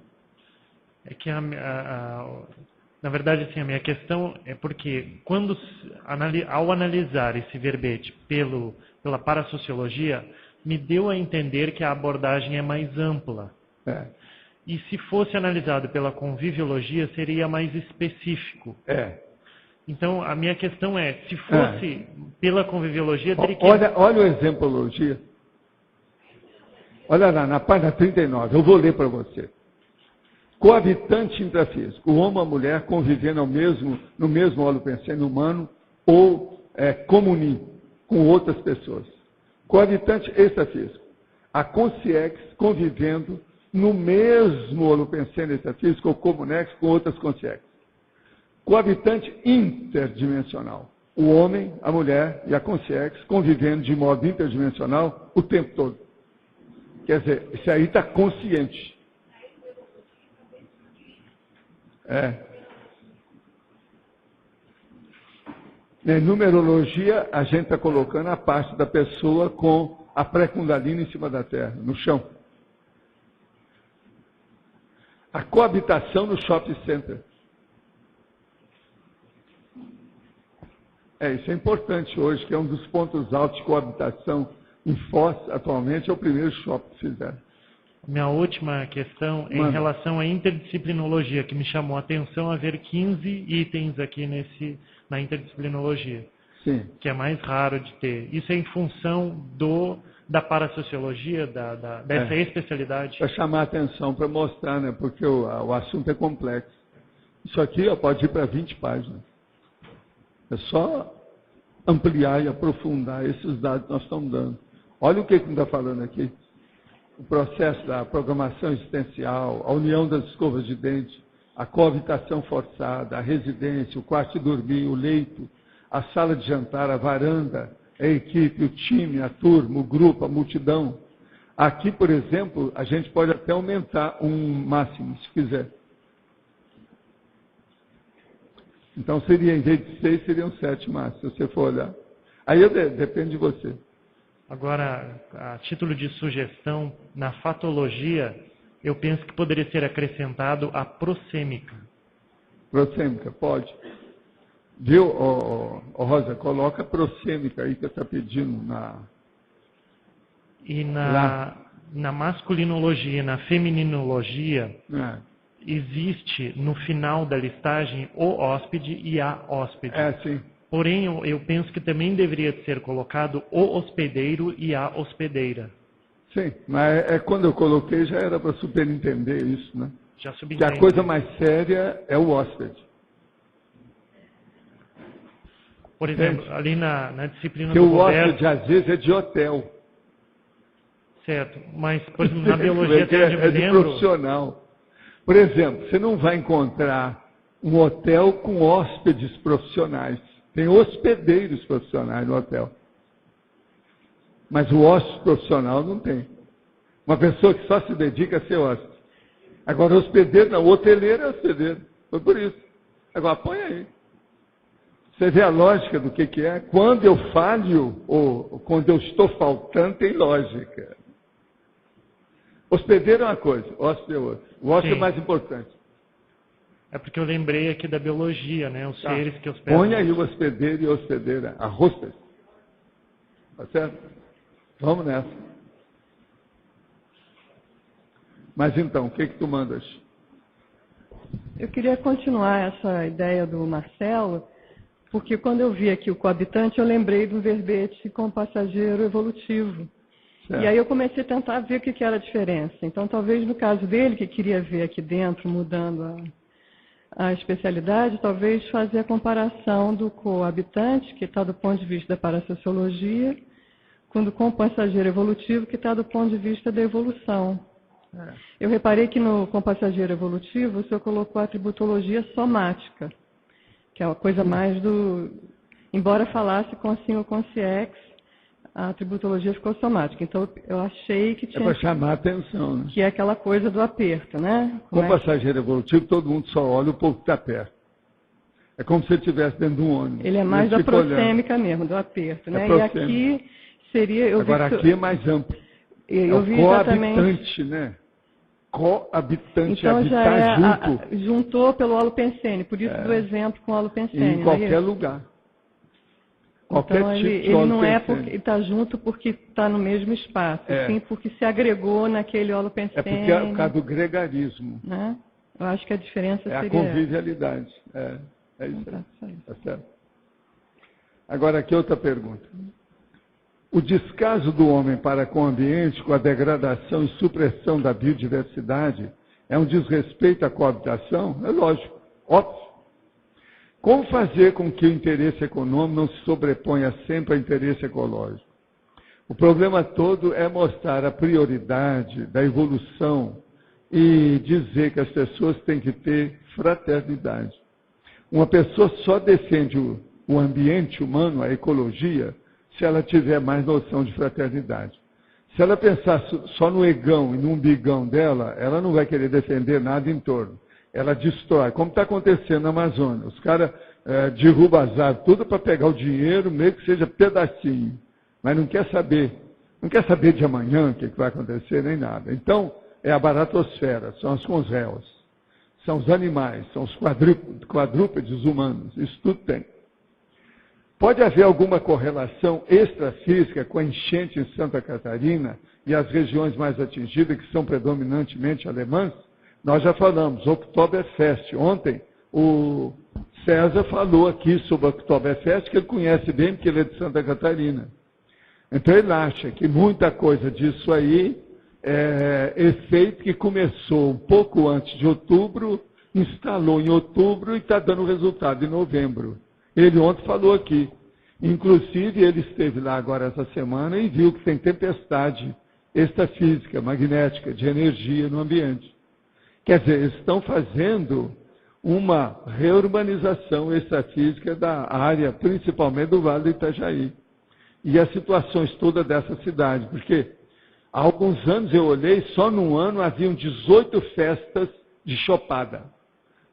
É que, na verdade, assim, a minha questão é porque, ao analisar esse verbete pela parasociologia, me deu a entender que a abordagem é mais ampla. E se fosse analisado pela conviviologia, seria mais específico. Então, a minha questão é, se fosse pela conviviologia, teria que... Olha o exemplologia. Olha lá, na página 39, eu vou ler para você. Coabitante intrafísico, o homem e a mulher convivendo no mesmo holopensene humano ou comunim com outras pessoas. Coabitante extrafísico, a consciex convivendo no mesmo holopensene extrafísico ou comunex com outras consciex. Coabitante interdimensional, o homem, a mulher e a consciex convivendo de modo interdimensional o tempo todo. Quer dizer, isso aí está consciente. Na numerologia, a gente está colocando a parte da pessoa com a pré-kundalini em cima da terra, no chão. A coabitação no shopping center. Isso é importante hoje, que é um dos pontos altos de coabitação em Foz, atualmente, é o primeiro shopping que fizeram. Minha última questão é em relação à interdisciplinologia, que me chamou a atenção a ver 15 itens aqui na interdisciplinologia, Sim. Que é mais raro de ter. Isso é em função da parasociologia, dessa especialidade? Para chamar a atenção, para mostrar, né? Porque o assunto é complexo. Isso aqui pode ir para 20 páginas. É só ampliar e aprofundar esses dados que nós estamos dando. Olha o que ele está falando aqui. O processo da programação existencial, a união das escovas de dente, a coabitação forçada, a residência, o quarto de dormir, o leito, a sala de jantar, a varanda, a equipe, o time, a turma, o grupo, a multidão. Aqui, por exemplo, a gente pode até aumentar um máximo, se quiser. Então, em vez de 6, seriam 7 máximos, se você for olhar. Aí depende de você. Agora, a título de sugestão, na fatologia, eu penso que poderia ser acrescentado a prosêmica. Prosêmica, pode. Viu, Rosa? Coloca prosêmica aí que você está pedindo na... E na masculinologia, na femininologia, existe no final da listagem o hóspede e a hóspede. Sim. Porém, eu penso que também deveria ser colocado o hospedeiro e a hospedeira. Sim, mas quando eu coloquei já era para superentender isso, né? Já subentende. Que a coisa mais séria é o hóspede. Por exemplo, ali na disciplina que do o Roberto... hóspede, às vezes, é de hotel. Certo, mas, por exemplo, na biologia até onde eu me de lembro... profissional. Por exemplo, você não vai encontrar um hotel com hóspedes profissionais. Tem hospedeiros profissionais no hotel. Mas o hóspede profissional não tem. Uma pessoa que só se dedica a ser hóspede. Agora, hospedeiro, não, o hoteleiro é hospedeiro. Foi por isso. Agora, põe aí. Você vê a lógica do que é? Quando eu falho, ou quando eu estou faltando, tem lógica. Hospedeiro é uma coisa, hóspede é outra. O hóspede é mais importante. É porque eu lembrei aqui da biologia, né? Os seres que hospedam. Põe aí o hospedeiro e a hospedeira, a hostess. Tá certo? Vamos nessa. Mas então, o que tu mandas? Eu queria continuar essa ideia do Marcelo, porque quando eu vi aqui o coabitante, eu lembrei do verbete com passageiro evolutivo. Certo. E aí eu comecei a tentar ver o que era a diferença. Então, talvez no caso dele, que queria ver aqui dentro, mudando a especialidade, talvez fazer a comparação do coabitante, que está do ponto de vista da parasociologia, com o passageiro evolutivo, que está do ponto de vista da evolução. Eu reparei que no compassageiro evolutivo, o senhor colocou a atributologia somática, que é uma coisa mais do... Embora falasse com assim ou com CX, a atributologia ficou somática. Então, eu achei que tinha... É para chamar a atenção, né? Que é aquela coisa do aperto, né? Com passageiro evolutivo, todo mundo só olha o povo que está perto. É como se ele estivesse dentro de um ônibus. Ele é mais da prosêmica mesmo, do aperto, né? E aqui seria... Agora, aqui é mais amplo. Eu vi exatamente... coabitante, né? Coabitante, então, habitar junto. Juntou pelo holopensene, por isso do exemplo com o holopensene. Em qualquer lugar. Qualquer então, tipo ele não é porque está junto porque está no mesmo espaço, sim porque se agregou naquele holopensene. É porque é por causa do gregarismo. Né? Eu acho que a diferença seria... a convivialidade. É isso aí. Tá certo. Agora, aqui outra pergunta. O descaso do homem para com o ambiente, com a degradação e supressão da biodiversidade, é um desrespeito à coabitação? É lógico, óbvio. Como fazer com que o interesse econômico não se sobreponha sempre ao interesse ecológico? O problema todo é mostrar a prioridade da evolução e dizer que as pessoas têm que ter fraternidade. Uma pessoa só defende o ambiente humano, a ecologia, se ela tiver mais noção de fraternidade. Se ela pensar só no egão e no umbigão dela, ela não vai querer defender nada em torno. Ela destrói, como está acontecendo na Amazônia. Os caras derrubam as árvores, tudo para pegar o dinheiro, meio que seja pedacinho. Mas não quer saber. Não quer saber de amanhã o que vai acontecer, nem nada. Então, é a baratosfera, são as conréus. São os animais, são os quadrúpedes humanos. Isso tudo tem. Pode haver alguma correlação extrafísica com a enchente em Santa Catarina e as regiões mais atingidas, que são predominantemente alemãs? Nós já falamos, Oktoberfest. Ontem, o César falou aqui sobre o Oktoberfest, que ele conhece bem, porque ele é de Santa Catarina. Então, ele acha que muita coisa disso aí é efeito que começou um pouco antes de outubro, instalou em outubro e está dando resultado em novembro. Ele ontem falou aqui. Inclusive, ele esteve lá agora essa semana e viu que tem tempestade extrafísica, magnética, de energia no ambiente. Quer dizer, eles estão fazendo uma reurbanização extrafísica da área, principalmente do Vale do Itajaí. E as situações todas dessa cidade. Porque há alguns anos eu olhei, só num ano haviam 18 festas de chopada.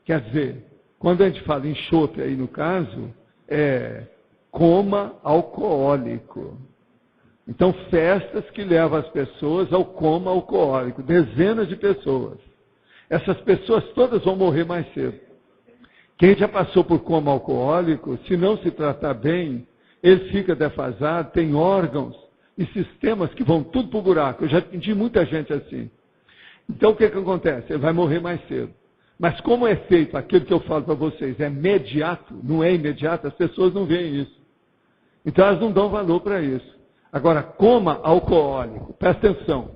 Quer dizer, quando a gente fala em chope aí no caso, é coma alcoólico. Então, festas que levam as pessoas ao coma alcoólico, dezenas de pessoas. Essas pessoas todas vão morrer mais cedo. Quem já passou por coma alcoólico, se não se tratar bem, ele fica defasado, tem órgãos e sistemas que vão tudo para o buraco. Eu já atendi muita gente assim. Então, o que acontece? Ele vai morrer mais cedo. Mas como é feito aquilo que eu falo para vocês, é imediato, não é imediato, as pessoas não veem isso. Então elas não dão valor para isso. Agora, coma alcoólico, presta atenção.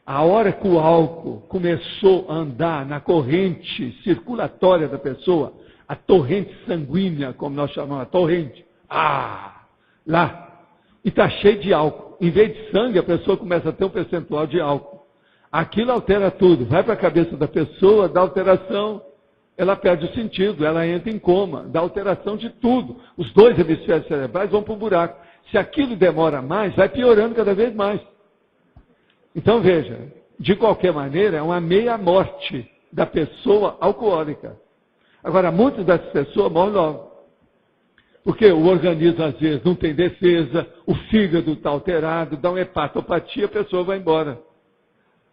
A hora que o álcool começou a andar na corrente circulatória da pessoa, a torrente sanguínea, como nós chamamos, a torrente, lá, e está cheio de álcool. Em vez de sangue, a pessoa começa a ter um percentual de álcool. Aquilo altera tudo, vai para a cabeça da pessoa, dá alteração, ela perde o sentido, ela entra em coma, dá alteração de tudo. Os dois hemisférios cerebrais vão para o buraco. Se aquilo demora mais, vai piorando cada vez mais. Então veja, de qualquer maneira, é uma meia-morte da pessoa alcoólica. Agora, muitas dessas pessoas morrem logo. Porque o organismo, às vezes, não tem defesa, o fígado está alterado, dá uma hepatopatia, a pessoa vai embora.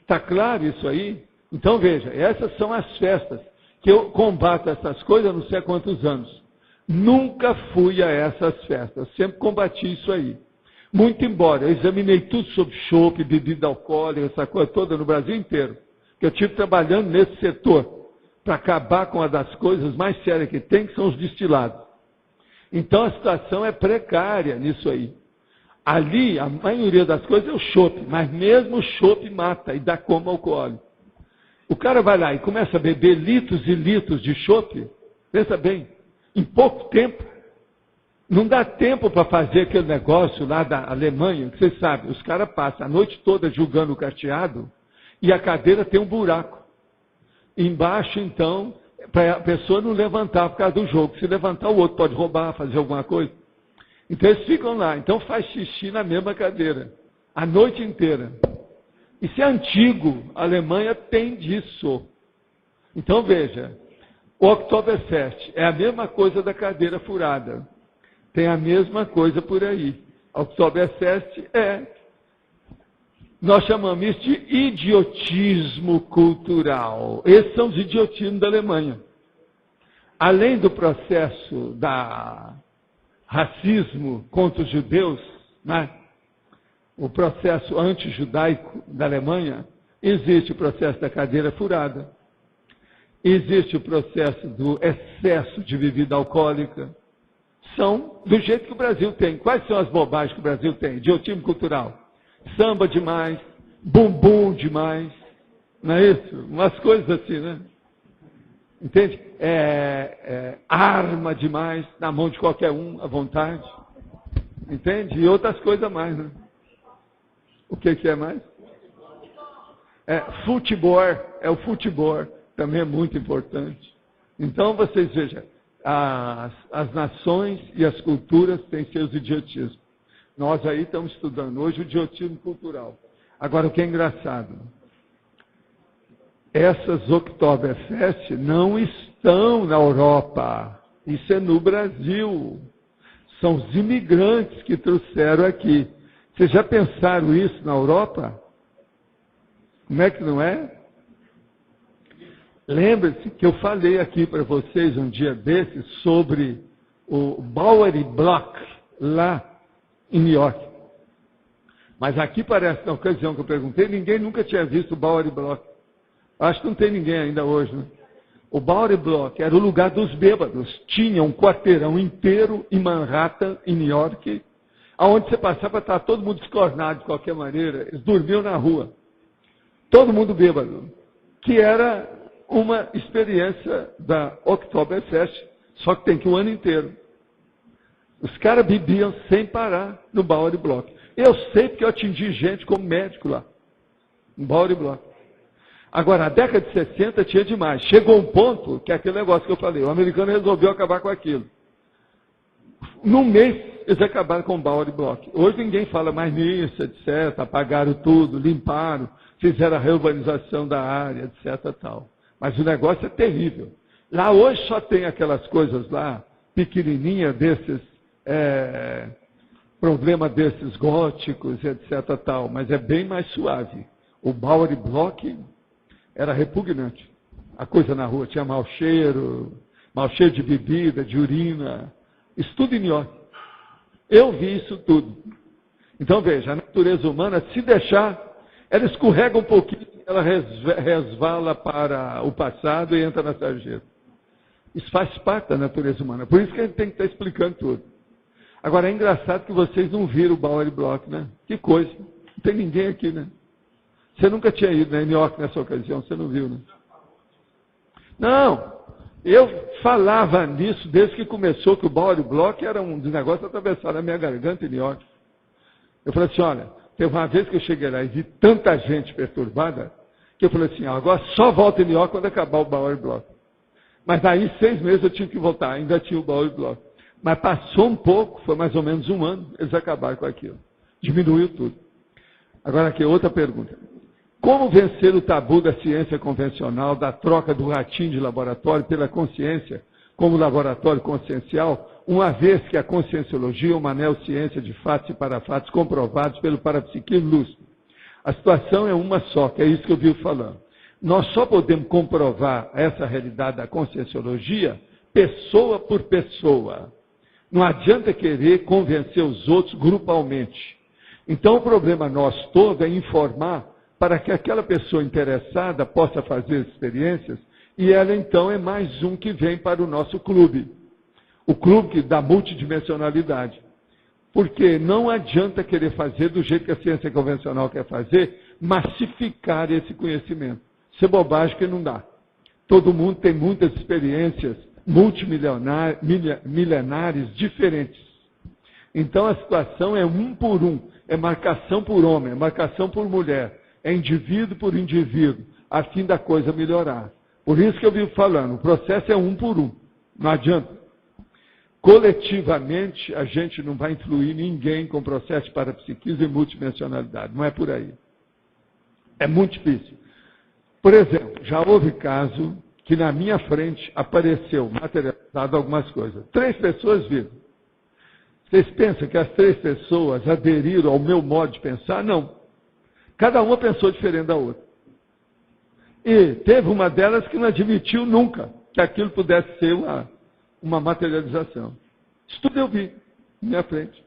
Está claro isso aí? Então veja, essas são as festas que eu combato essas coisas há não sei há quantos anos. Nunca fui a essas festas, sempre combati isso aí. Muito embora eu examinei tudo sobre chope, bebida alcoólica, essa coisa toda no Brasil inteiro, que eu estive trabalhando nesse setor para acabar com uma das coisas mais sérias que tem, que são os destilados. Então a situação é precária nisso aí. Ali, a maioria das coisas é o chope, mas mesmo o chope mata e dá coma alcoólico. O cara vai lá e começa a beber litros e litros de chope, pensa bem, em pouco tempo. Não dá tempo para fazer aquele negócio lá da Alemanha, que vocês sabem, os caras passam a noite toda julgando o carteado e a cadeira tem um buraco. Embaixo, então, para a pessoa não levantar por causa do jogo. Se levantar, o outro pode roubar, fazer alguma coisa. Então eles ficam lá, então faz xixi na mesma cadeira, a noite inteira. Isso é antigo, a Alemanha tem disso. Então veja, o Oktoberfest é a mesma coisa da cadeira furada. Tem a mesma coisa por aí. O Oktoberfest nós chamamos isso de idiotismo cultural. Esses são os idiotismos da Alemanha. Além do processo da racismo contra os judeus, né? O processo anti-judaico da Alemanha, existe o processo da cadeira furada, existe o processo do excesso de bebida alcoólica, são do jeito que o Brasil tem. Quais são as bobagens que o Brasil tem? Idiotismo cultural, samba demais, bumbum demais, não é isso? Umas coisas assim, né? Entende? Arma demais na mão de qualquer um, à vontade. Entende? E outras coisas mais, né? O que é mais? Futebol, o futebol, também é muito importante. Então, vocês vejam, as nações e as culturas têm seus idiotismos. Nós aí estamos estudando hoje o idiotismo cultural. Agora, o que é engraçado, essas Oktoberfest não estão na Europa. Isso é no Brasil. São os imigrantes que trouxeram aqui. Vocês já pensaram isso na Europa? Como é que não é? Lembre-se que eu falei aqui para vocês um dia desses sobre o Bowery Block, lá em New York. Mas aqui parece, na ocasião que eu perguntei, ninguém nunca tinha visto o Bowery Block. Acho que não tem ninguém ainda hoje, né? O Bowery Block era o lugar dos bêbados. Tinha um quarteirão inteiro em Manhattan, em New York, aonde você passava, estava todo mundo escornado de qualquer maneira. Eles dormiam na rua. Todo mundo bêbado. Que era uma experiência da Oktoberfest, só que tem que o ano inteiro. Os caras bebiam sem parar no Bowery Block. Eu sei porque eu atingi gente como médico lá, no Bowery Block. Agora, a década de 60 tinha demais. Chegou um ponto, que é aquele negócio que eu falei, o americano resolveu acabar com aquilo. Num mês, eles acabaram com o Bowery Block. Hoje ninguém fala mais nisso, etc. Apagaram tudo, limparam, fizeram a reurbanização da área, etc. Tal. Mas o negócio é terrível. Lá hoje só tem aquelas coisas lá, pequenininha desses, problema desses góticos, etc. Tal. Mas é bem mais suave. O Bowery Block era repugnante. A coisa na rua tinha mau cheiro de bebida, de urina. Isso tudo em New York. Eu vi isso tudo. Então veja, a natureza humana, se deixar, ela escorrega um pouquinho, ela resvala para o passado e entra na sarjeta. Isso faz parte da natureza humana. Por isso que a gente tem que estar explicando tudo. Agora, é engraçado que vocês não viram o Bowery Block, né? Que coisa. Não tem ninguém aqui, né? Você nunca tinha ido, né, em New York nessa ocasião, você não viu, né? Não, eu falava nisso desde que começou, que o Bowery Block era um negócio atravessado na minha garganta em New York. Eu falei assim, olha, teve uma vez que eu cheguei lá e vi tanta gente perturbada, que eu falei assim, agora só volto em New York quando acabar o Bowery Block. Mas daí, 6 meses eu tinha que voltar, ainda tinha o Bowery Block. Mas passou um pouco, foi mais ou menos 1 ano, eles acabaram com aquilo. Diminuiu tudo. Agora aqui, outra pergunta. Como vencer o tabu da ciência convencional, da troca do ratinho de laboratório pela consciência como laboratório consciencial, uma vez que a conscienciologia é uma neociência de fatos e parafatos comprovados pelo parapsiquismo lúcido? A situação é uma só, que é isso que eu vi falando. Nós só podemos comprovar essa realidade da conscienciologia pessoa por pessoa. Não adianta querer convencer os outros grupalmente. Então o problema nosso todo é informar para que aquela pessoa interessada possa fazer experiências, e ela então é mais um que vem para o nosso clube. O clube da multidimensionalidade. Porque não adianta querer fazer do jeito que a ciência convencional quer fazer, massificar esse conhecimento. Isso é bobagem que não dá. Todo mundo tem muitas experiências multimilenares diferentes. Então a situação é 1 por 1, é marcação por homem, é marcação por mulher. É indivíduo por indivíduo, a fim da coisa melhorar. Por isso que eu vivo falando, o processo é 1 por 1, não adianta. Coletivamente, a gente não vai influir ninguém com o processo de parapsiquismo e multidimensionalidade, não é por aí. É muito difícil. Por exemplo, já houve caso que na minha frente apareceu materializado algumas coisas. 3 pessoas viram. Vocês pensam que as 3 pessoas aderiram ao meu modo de pensar? Não. Cada uma pensou diferente da outra. E teve uma delas que não admitiu nunca que aquilo pudesse ser uma materialização. Isso tudo eu vi na minha frente.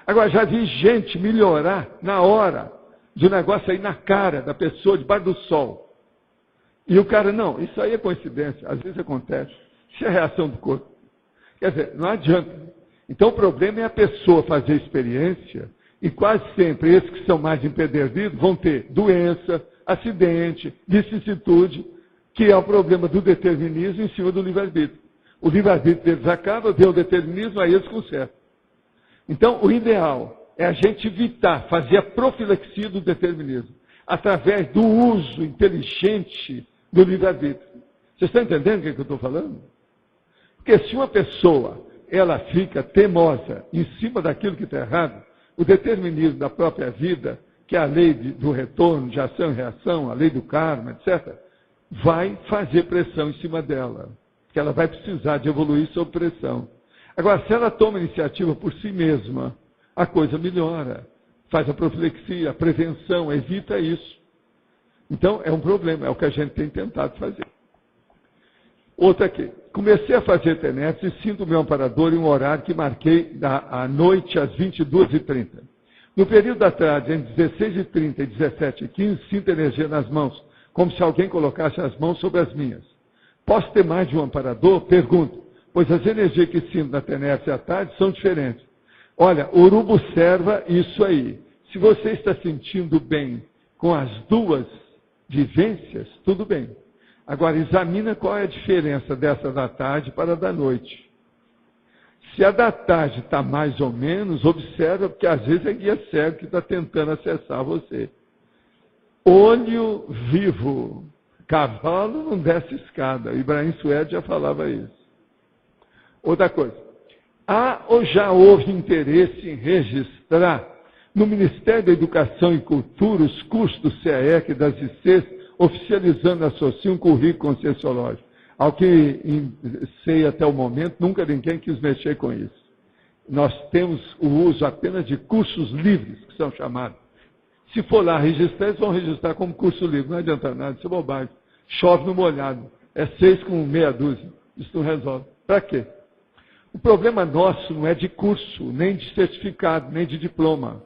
Agora, já vi gente melhorar na hora de um negócio aí na cara da pessoa, debaixo do sol. E o cara, não, isso aí é coincidência, às vezes acontece. Isso é reação do corpo. Quer dizer, não adianta. Então o problema é a pessoa fazer experiência. E quase sempre, esses que são mais empedernidos vão ter doença, acidente, vicissitude, que é o problema do determinismo em cima do livre-arbítrio. O livre-arbítrio deles acaba, vê o determinismo, aí eles consertam. Então, o ideal é a gente evitar, fazer a profilaxia do determinismo, através do uso inteligente do livre-arbítrio. Vocês estão entendendo o que eu estou falando? Porque se uma pessoa, ela fica teimosa em cima daquilo que está errado, o determinismo da própria vida, que é a lei do retorno, de ação e reação, a lei do karma, etc., vai fazer pressão em cima dela. Porque ela vai precisar de evoluir sob pressão. Agora, se ela toma iniciativa por si mesma, a coisa melhora. Faz a profilaxia, a prevenção, evita isso. Então, é um problema, é o que a gente tem tentado fazer. Outra aqui. comecei a fazer TENEPS e sinto o meu amparador em um horário que marquei à noite às 22h30. No período da tarde, entre 16h30 e 17h15, sinto energia nas mãos, como se alguém colocasse as mãos sobre as minhas. Posso ter mais de um amparador? Pergunto, pois as energias que sinto na TENEPS à tarde são diferentes. Olha, Urubu observa isso aí. Se você está sentindo bem com as duas vivências, tudo bem. Agora, examina qual é a diferença dessa da tarde para a da noite. Se a da tarde está mais ou menos, observa, porque às vezes é guia cego que está tentando acessar você. Olho vivo. Cavalo não desce escada. Ibrahim Suede já falava isso. Outra coisa. Há ou já houve interesse em registrar no Ministério da Educação e Cultura os cursos do CAEC e das ICs, oficializando um currículo conscienciológico? Ao que sei até o momento, nunca ninguém quis mexer com isso. Nós temos o uso apenas de cursos livres, que são chamados. Se for lá registrar, eles vão registrar como curso livre. Não adianta nada, isso é bobagem. Chove no molhado. É 6 com meia dúzia. Isso não resolve. Para quê? O problema nosso não é de curso, nem de certificado, nem de diploma.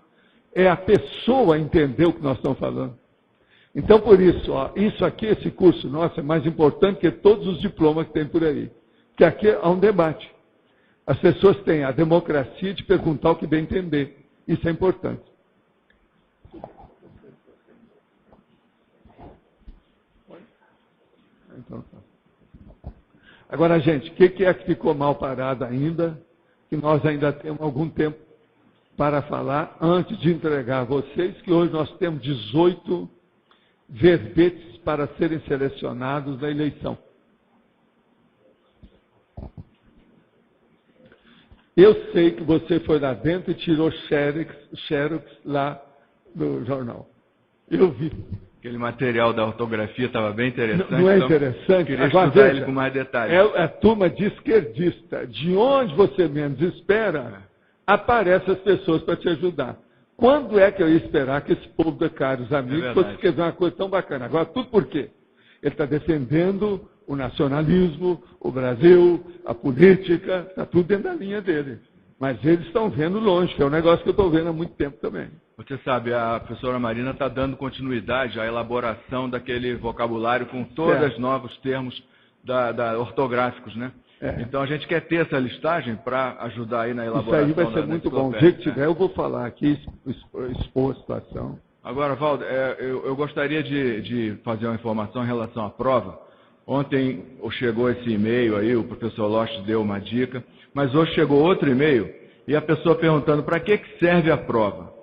É a pessoa entender o que nós estamos falando. Então, por isso, isso aqui, esse curso nosso, é mais importante que todos os diplomas que tem por aí. Porque aqui há um debate. As pessoas têm a democracia de perguntar o que bem entender. Isso é importante. Então, agora, gente, o que é que ficou mal parado ainda? Que nós ainda temos algum tempo para falar, antes de entregar a vocês, que hoje nós temos 18 verbetes para serem selecionados na eleição. Eu sei que você foi lá dentro e tirou xerox lá do jornal. Eu vi. Aquele material da ortografia estava bem interessante. Não é interessante? Queria estudar ele com mais detalhes. É a turma de esquerdista. De onde você menos espera, aparecem as pessoas para te ajudar. Quando é que eu ia esperar que esse povo de caros amigos fosse escrever uma coisa tão bacana? Agora, tudo por quê? Ele está defendendo o nacionalismo, o Brasil, a política, está tudo dentro da linha dele. Mas eles estão vendo longe, que é um negócio que eu estou vendo há muito tempo também. Você sabe, a professora Marina está dando continuidade à elaboração daquele vocabulário com todos os novos termos ortográficos, né? Então a gente quer ter essa listagem para ajudar aí na elaboração. Isso aí vai ser muito bom. O dia que tiver, eu vou falar aqui, expor a situação. Agora, Valdo, eu gostaria de fazer uma informação em relação à prova. Ontem chegou esse e-mail aí, o professor Lost deu uma dica, mas hoje chegou outro e-mail e a pessoa perguntando para que serve a prova.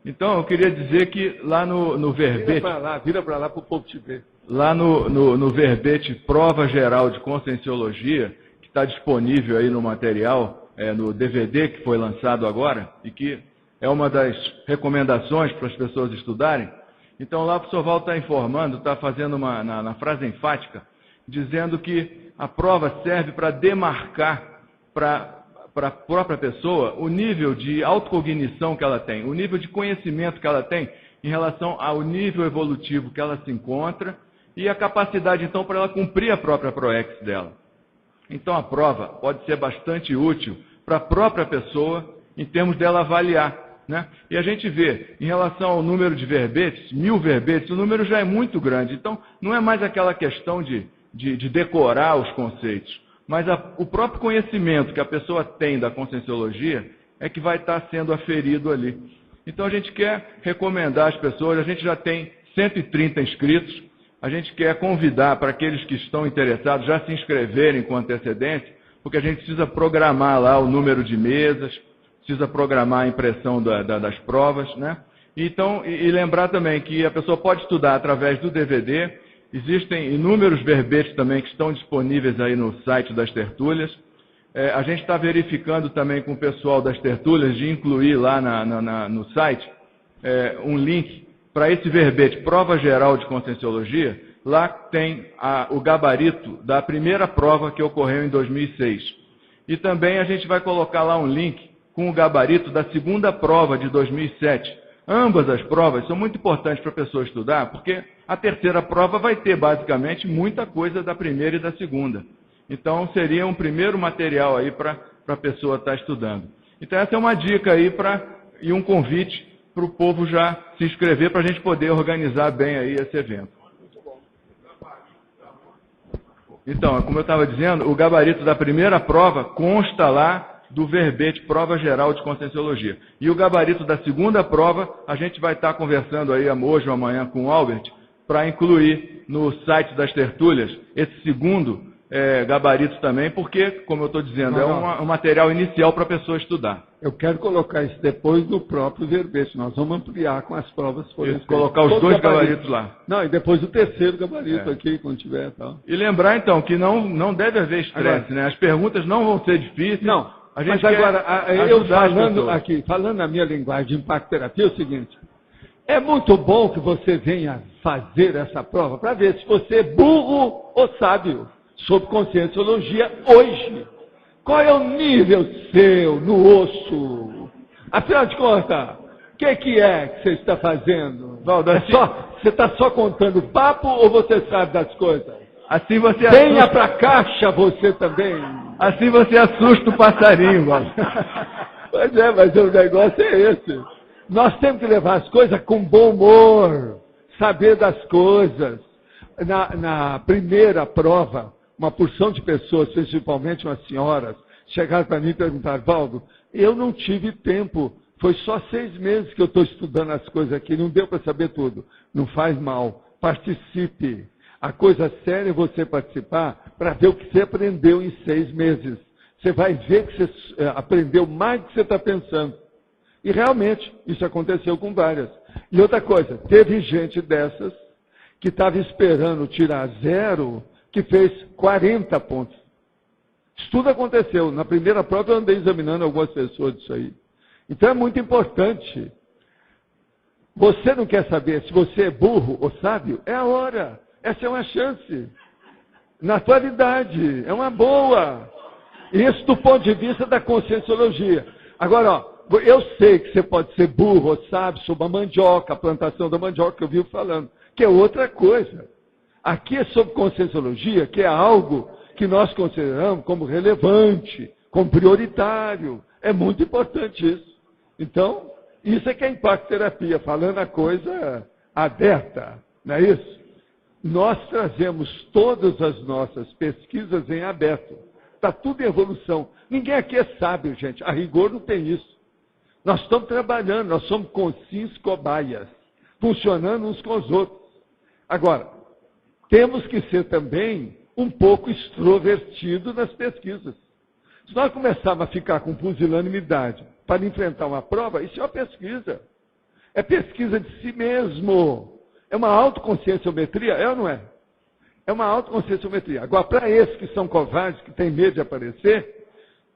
Então, eu queria dizer que lá no verbete... Vira para lá para o povo te ver. Lá no verbete Prova Geral de Conscienciologia, que está disponível aí no material, no DVD que foi lançado agora, e que é uma das recomendações para as pessoas estudarem. Então, lá o professor Val está informando, está fazendo na frase enfática, dizendo que a prova serve para demarcar para a própria pessoa o nível de autocognição que ela tem, o nível de conhecimento que ela tem em relação ao nível evolutivo que ela se encontra e a capacidade, então, para ela cumprir a própria PROEX dela. Então, a prova pode ser bastante útil para a própria pessoa em termos dela avaliar, né? E a gente vê, em relação ao número de verbetes, 1000 verbetes, o número já é muito grande. Então, não é mais aquela questão de decorar os conceitos, mas o próprio conhecimento que a pessoa tem da conscienciologia é que vai estar sendo aferido ali. Então, a gente quer recomendar às pessoas, a gente já tem 130 inscritos, a gente quer convidar para aqueles que estão interessados já se inscreverem com antecedência, porque a gente precisa programar lá o número de mesas, precisa programar a impressão das provas, né? Então, e lembrar também que a pessoa pode estudar através do DVD. Existem inúmeros verbetes também que estão disponíveis aí no site das tertúlias. A gente está verificando também com o pessoal das tertúlias de incluir lá no site um link para esse verbete Prova Geral de Conscienciologia. Lá tem o gabarito da primeira prova que ocorreu em 2006. E também a gente vai colocar lá um link com o gabarito da segunda prova de 2007. Ambas as provas são muito importantes para a pessoa estudar, porque a terceira prova vai ter, basicamente, muita coisa da primeira e da segunda. Então, seria um primeiro material aí para a pessoa estar estudando. Então, essa é uma dica aí e um convite para o povo já se inscrever para a gente poder organizar bem aí esse evento. Então, como eu estava dizendo, o gabarito da primeira prova consta lá do verbete Prova Geral de Conscienciologia. E o gabarito da segunda prova, a gente vai estar conversando aí hoje ou amanhã com o Albert, para incluir no site das tertúlias esse segundo gabarito também, porque, como eu estou dizendo, é um material inicial para a pessoa estudar. Eu quero colocar isso depois no próprio verbete. Nós vamos ampliar com as provas. Colocar os dois gabaritos lá. Não, e depois o terceiro gabarito aqui, quando tiver e tal. E lembrar, então, que não deve haver estresse, né? As perguntas não vão ser difíceis. Não, mas agora, eu falando na minha linguagem de impacto-terapia, é o seguinte. É muito bom que você venha fazer essa prova para ver se você é burro ou sábio sobre conscienciologia hoje. Qual é o nível seu no osso? Afinal de contas, o que é que você está fazendo? Você está só contando papo ou você sabe das coisas? Assim você venha para a caixa você também. Assim você assusta o passarinho, mano. Pois é, mas o negócio é esse. Nós temos que levar as coisas com bom humor, saber das coisas. Na primeira prova, uma porção de pessoas, principalmente umas senhoras, chegaram para mim e perguntaram: Valdo, eu não tive tempo, foi só 6 meses que eu estou estudando as coisas aqui, não deu para saber tudo. Não faz mal, participe. A coisa séria é você participar para ver o que você aprendeu em 6 meses. Você vai ver que você aprendeu mais do que você está pensando. E realmente, isso aconteceu com várias. E outra coisa, teve gente dessas que estava esperando tirar 0, que fez 40 pontos. Isso tudo aconteceu. Na primeira prova eu andei examinando algumas pessoas disso aí. Então é muito importante. Você não quer saber se você é burro ou sábio? É a hora. Essa é uma chance. Na atualidade, é uma boa. Isso do ponto de vista da conscienciologia. Agora, eu sei que você pode ser burro ou sábio sobre a mandioca, a plantação da mandioca que eu vivo falando, que é outra coisa. Aqui é sobre conscienciologia, que é algo que nós consideramos como relevante, como prioritário. É muito importante isso. Então, isso é que é impacto-terapia, falando a coisa aberta, não é isso? Nós trazemos todas as nossas pesquisas em aberto. Está tudo em evolução. Ninguém aqui é sábio, gente. A rigor não tem isso. Nós estamos trabalhando, nós somos conscientes cobaias, funcionando uns com os outros. Agora, temos que ser também um pouco extrovertido nas pesquisas. Se nós começarmos a ficar com pusilanimidade para enfrentar uma prova, isso é uma pesquisa. É pesquisa de si mesmo. É uma autoconscienciometria, é ou não é? É uma autoconscienciometria. Agora, para esses que são covardes, que têm medo de aparecer,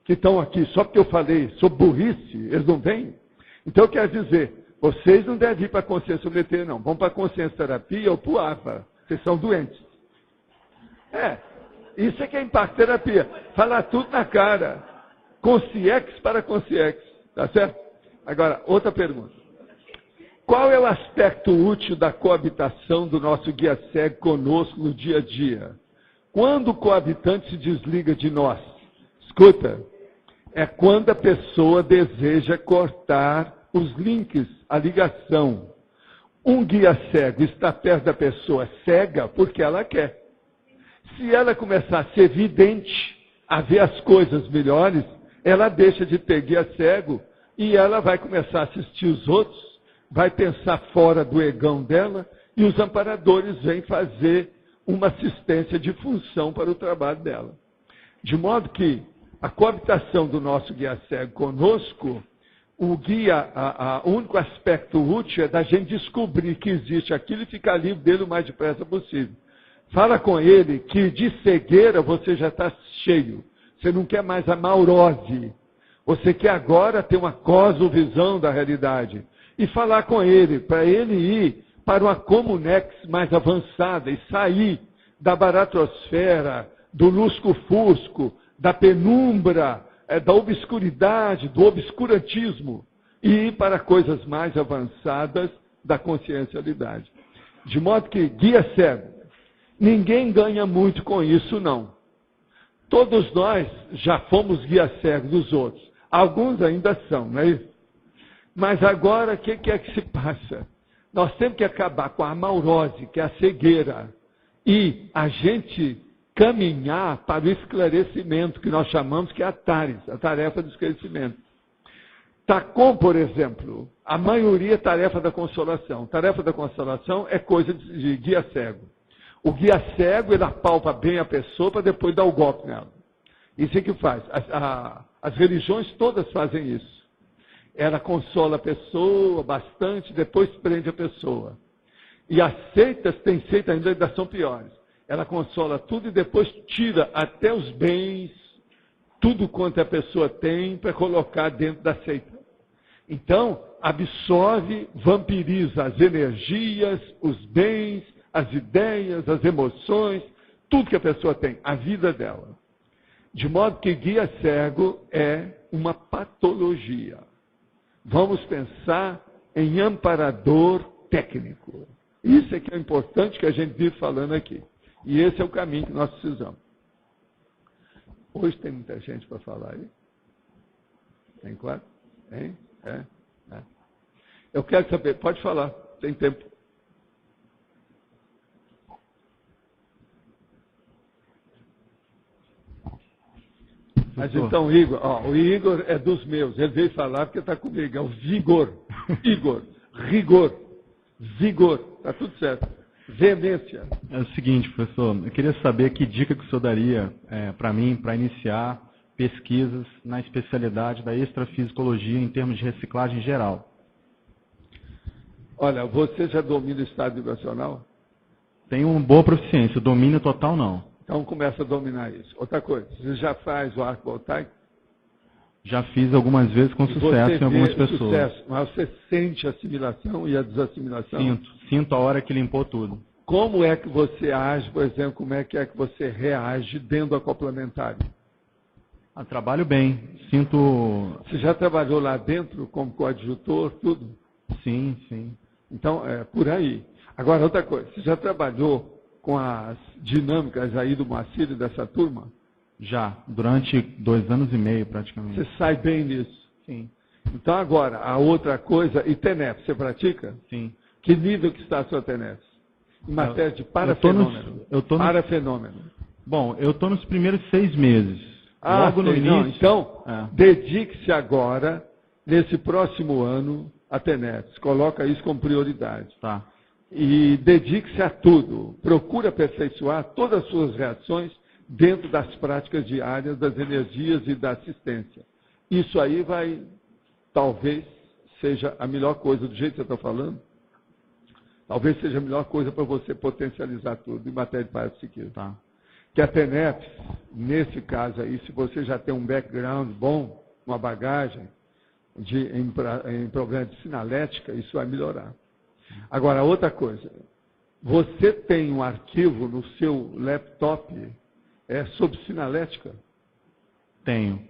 que estão aqui só porque eu falei sobre burrice, eles não vêm. Então, eu quero dizer, vocês não devem ir para a conscienciometria, não. Vão para a consciencioterapia ou para o APA. Vocês são doentes. Isso é que é impacto-terapia. Falar tudo na cara. Consciex para consciex. Tá certo? Agora, outra pergunta. Qual é o aspecto útil da coabitação do nosso guia cego conosco no dia a dia? Quando o coabitante se desliga de nós? Escuta, é quando a pessoa deseja cortar os links, a ligação. Um guia cego está perto da pessoa cega porque ela quer. Se ela começar a ser vidente, a ver as coisas melhores, ela deixa de ter guia cego e ela vai começar a assistir os outros, vai pensar fora do egão dela e os amparadores vêm fazer uma assistência de função para o trabalho dela. De modo que a coabitação do nosso guia cego conosco, o único aspecto útil é da gente descobrir que existe aquilo e ficar livre dele o mais depressa possível. Fala com ele que de cegueira você já está cheio. Você não quer mais a maurose. Você quer agora ter uma cosmovisão da realidade. E falar com ele, para ele ir para uma comunex mais avançada e sair da baratrosfera, do lusco-fusco, da penumbra, da obscuridade, do obscurantismo, e ir para coisas mais avançadas da consciencialidade. De modo que, guia cego, ninguém ganha muito com isso, não. todos nós já fomos guia cego dos outros. Alguns ainda são, não é isso? Mas agora, o que é que se passa? Nós temos que acabar com a amaurose, que é a cegueira, e a gente caminhar para o esclarecimento, que nós chamamos que é a TARES, a tarefa do esclarecimento. TACOM, por exemplo, a maioria é tarefa da consolação. Tarefa da consolação é coisa de guia cego. O guia cego, ele apalpa bem a pessoa para depois dar o golpe nela. Isso é que faz. As religiões todas fazem isso. Ela consola a pessoa bastante, depois prende a pessoa. E as seitas, tem seita ainda são piores. Ela consola tudo e depois tira até os bens, tudo quanto a pessoa tem para colocar dentro da seita. Então, absorve, vampiriza as energias, os bens, as ideias, as emoções, tudo que a pessoa tem, a vida dela. De modo que guia cego é uma patologia. Vamos pensar em amparador técnico. Isso é que é importante que a gente vive falando aqui. E esse é o caminho que nós precisamos. Hoje tem muita gente para falar aí? Tem quatro? Tem? É. Eu quero saber, pode falar, tem tempo. Mas então, Igor, o Igor é dos meus, ele veio falar porque está comigo, é o vigor. Igor, rigor, vigor, está tudo certo. Veemência. É o seguinte, professor, eu queria saber que dica que o senhor daria para mim, para iniciar pesquisas na especialidade da extrafisicologia em termos de reciclagem geral. Olha, você já domina o estado vibracional? Tenho uma boa proficiência, domínio total não. Então começa a dominar isso. Outra coisa, você já faz o arco voltaico? Já fiz algumas vezes com sucesso em algumas pessoas. Sucesso, mas você sente a assimilação e a desassimilação? Sinto a hora que limpou tudo. Como é que você age, por exemplo, como é que você reage dentro do acoplamentário? Trabalho bem, sinto... Você já trabalhou lá dentro como coadjutor, tudo? Sim. Então, é por aí. Agora, outra coisa, você já trabalhou com as dinâmicas aí do Moacir e dessa turma? Já, durante 2 anos e meio praticamente. Você sai bem nisso? Sim. Então agora, a outra coisa, e TENEP, você pratica? Sim. Que nível que está a sua TENEP? Em matéria de parafenômeno. Parafenômeno. Bom, eu estou nos primeiros 6 meses. Logo no início. Não, então, dedique-se agora, nesse próximo ano, a TENEP. Coloca isso como prioridade. Tá. E dedique-se a tudo. Procure aperfeiçoar todas as suas reações dentro das práticas diárias, das energias e da assistência. Isso aí vai, talvez, seja a melhor coisa, do jeito que você está falando, talvez seja a melhor coisa para você potencializar tudo em matéria de parapsiquismo. Tá. Que a TENEP, nesse caso aí, se você já tem um background bom, uma bagagem em problema de sinalética, isso vai melhorar. Agora, outra coisa, você tem um arquivo no seu laptop sobre sinalética? Tenho.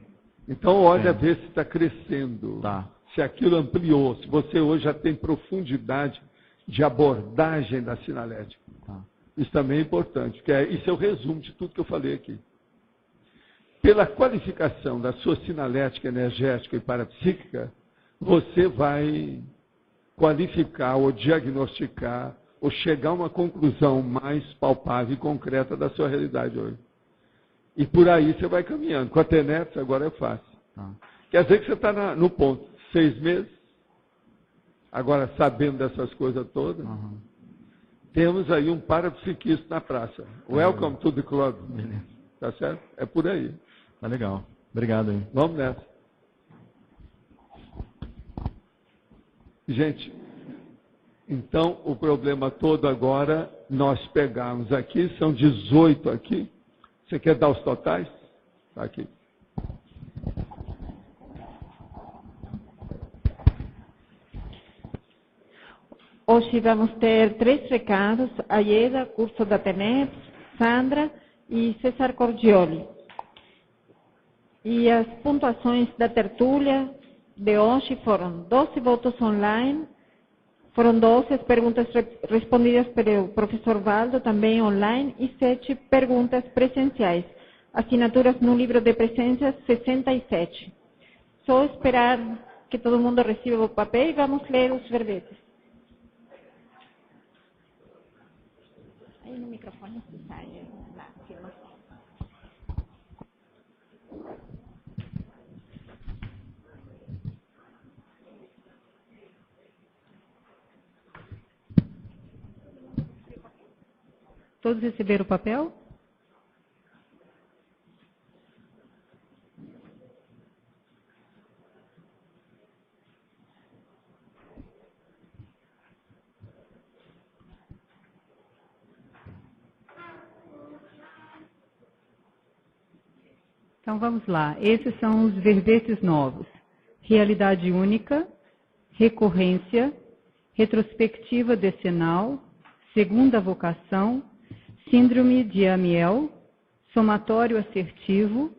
Então, olha a ver se está crescendo, tá. Se aquilo ampliou, se você hoje já tem profundidade de abordagem da sinalética. Tá. Isso também é importante, porque isso é o resumo de tudo que eu falei aqui. Pela qualificação da sua sinalética, energética e parapsíquica, você vai qualificar ou diagnosticar ou chegar a uma conclusão mais palpável e concreta da sua realidade hoje. E por aí você vai caminhando. Com a TENEP agora é fácil. Quer dizer que você está no ponto. 6 meses, agora sabendo dessas coisas todas, temos aí um parapsiquista na praça. Welcome to the club. Beleza. Tá certo? É por aí. Tá legal. Obrigado aí. Vamos nessa. Gente, então o problema todo agora, nós pegamos aqui, são 18 aqui. Você quer dar os totais? Está aqui. Hoje vamos ter 3 recados, a Ieda, curso da TENEP, Sandra e César Cordioli. E as pontuações da tertúlia de hoje foram 12 votos online, foram 12 as perguntas respondidas pelo professor Valdo, também online, e 7 perguntas presenciais. assinaturas no livro de presenças 67. Só esperar que todo mundo receba o papel e vamos ler os verbetes. Aí no microfone se sai. Todos receberam o papel? Então vamos lá. Esses são os verbetes novos. Realidade única, recorrência, retrospectiva decenal, segunda vocação, síndrome de Amiel, somatório assertivo,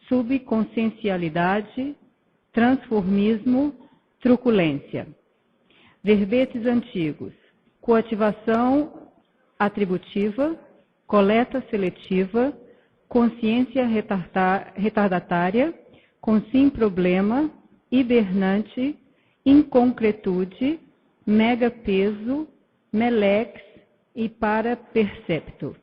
subconsciencialidade, transformismo, truculência. Verbetes antigos. Coativação atributiva, coleta seletiva, consciência retardatária, consim problema, hibernante, inconcretude, megapeso, melex e parapercepto.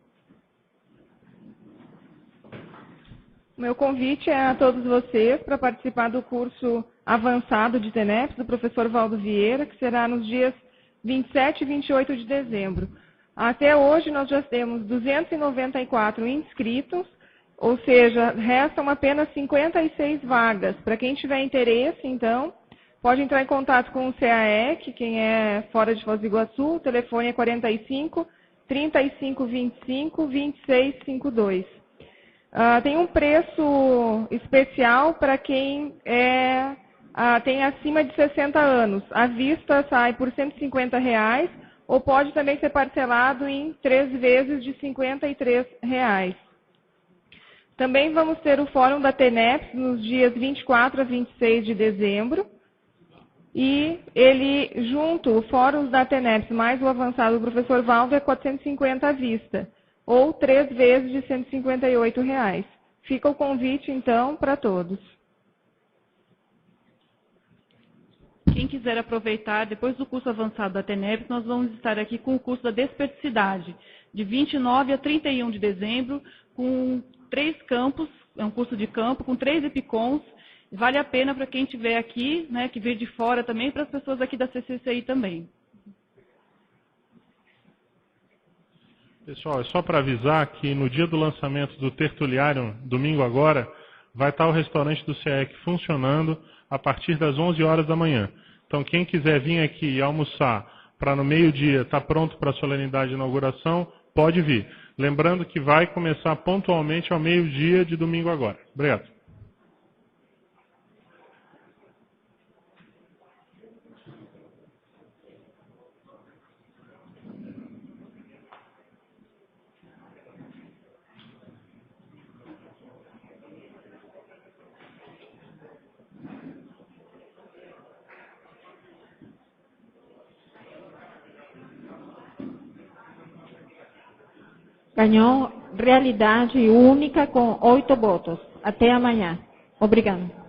Meu convite é a todos vocês para participar do curso avançado de TENEPS do professor Valdo Vieira, que será nos dias 27 e 28 de dezembro. Até hoje nós já temos 294 inscritos, ou seja, restam apenas 56 vagas. Para quem tiver interesse, então, pode entrar em contato com o CAEC, quem é fora de Foz do Iguaçu, o telefone é 45 3525 2652. Tem um preço especial para quem tem acima de 60 anos. À vista sai por R$ 150, ou pode também ser parcelado em 3 vezes de R$ 53. Também vamos ter o Fórum da TENEPS nos dias 24 a 26 de dezembro. E ele, junto, o Fórum da TENEPS mais o avançado do professor Valdo é 450 à vista, ou 3 vezes de R$ 158. Fica o convite, então, para todos. Quem quiser aproveitar, depois do curso avançado da TENEPS, nós vamos estar aqui com o curso da desperticidade, de 29 a 31 de dezembro, com 3 campos, é um curso de campo, com 3 EPICONs. Vale a pena para quem estiver aqui, né, que veio de fora também, para as pessoas aqui da CCCI também. Pessoal, é só para avisar que no dia do lançamento do Tertuliário, domingo agora, vai estar o restaurante do CAEC funcionando a partir das 11 horas da manhã. Então, quem quiser vir aqui e almoçar para no meio-dia estar pronto para a solenidade de inauguração, pode vir. Lembrando que vai começar pontualmente ao meio-dia de domingo agora. Obrigado. Ganhou realidade única com 8 votos. Até amanhã. Obrigada.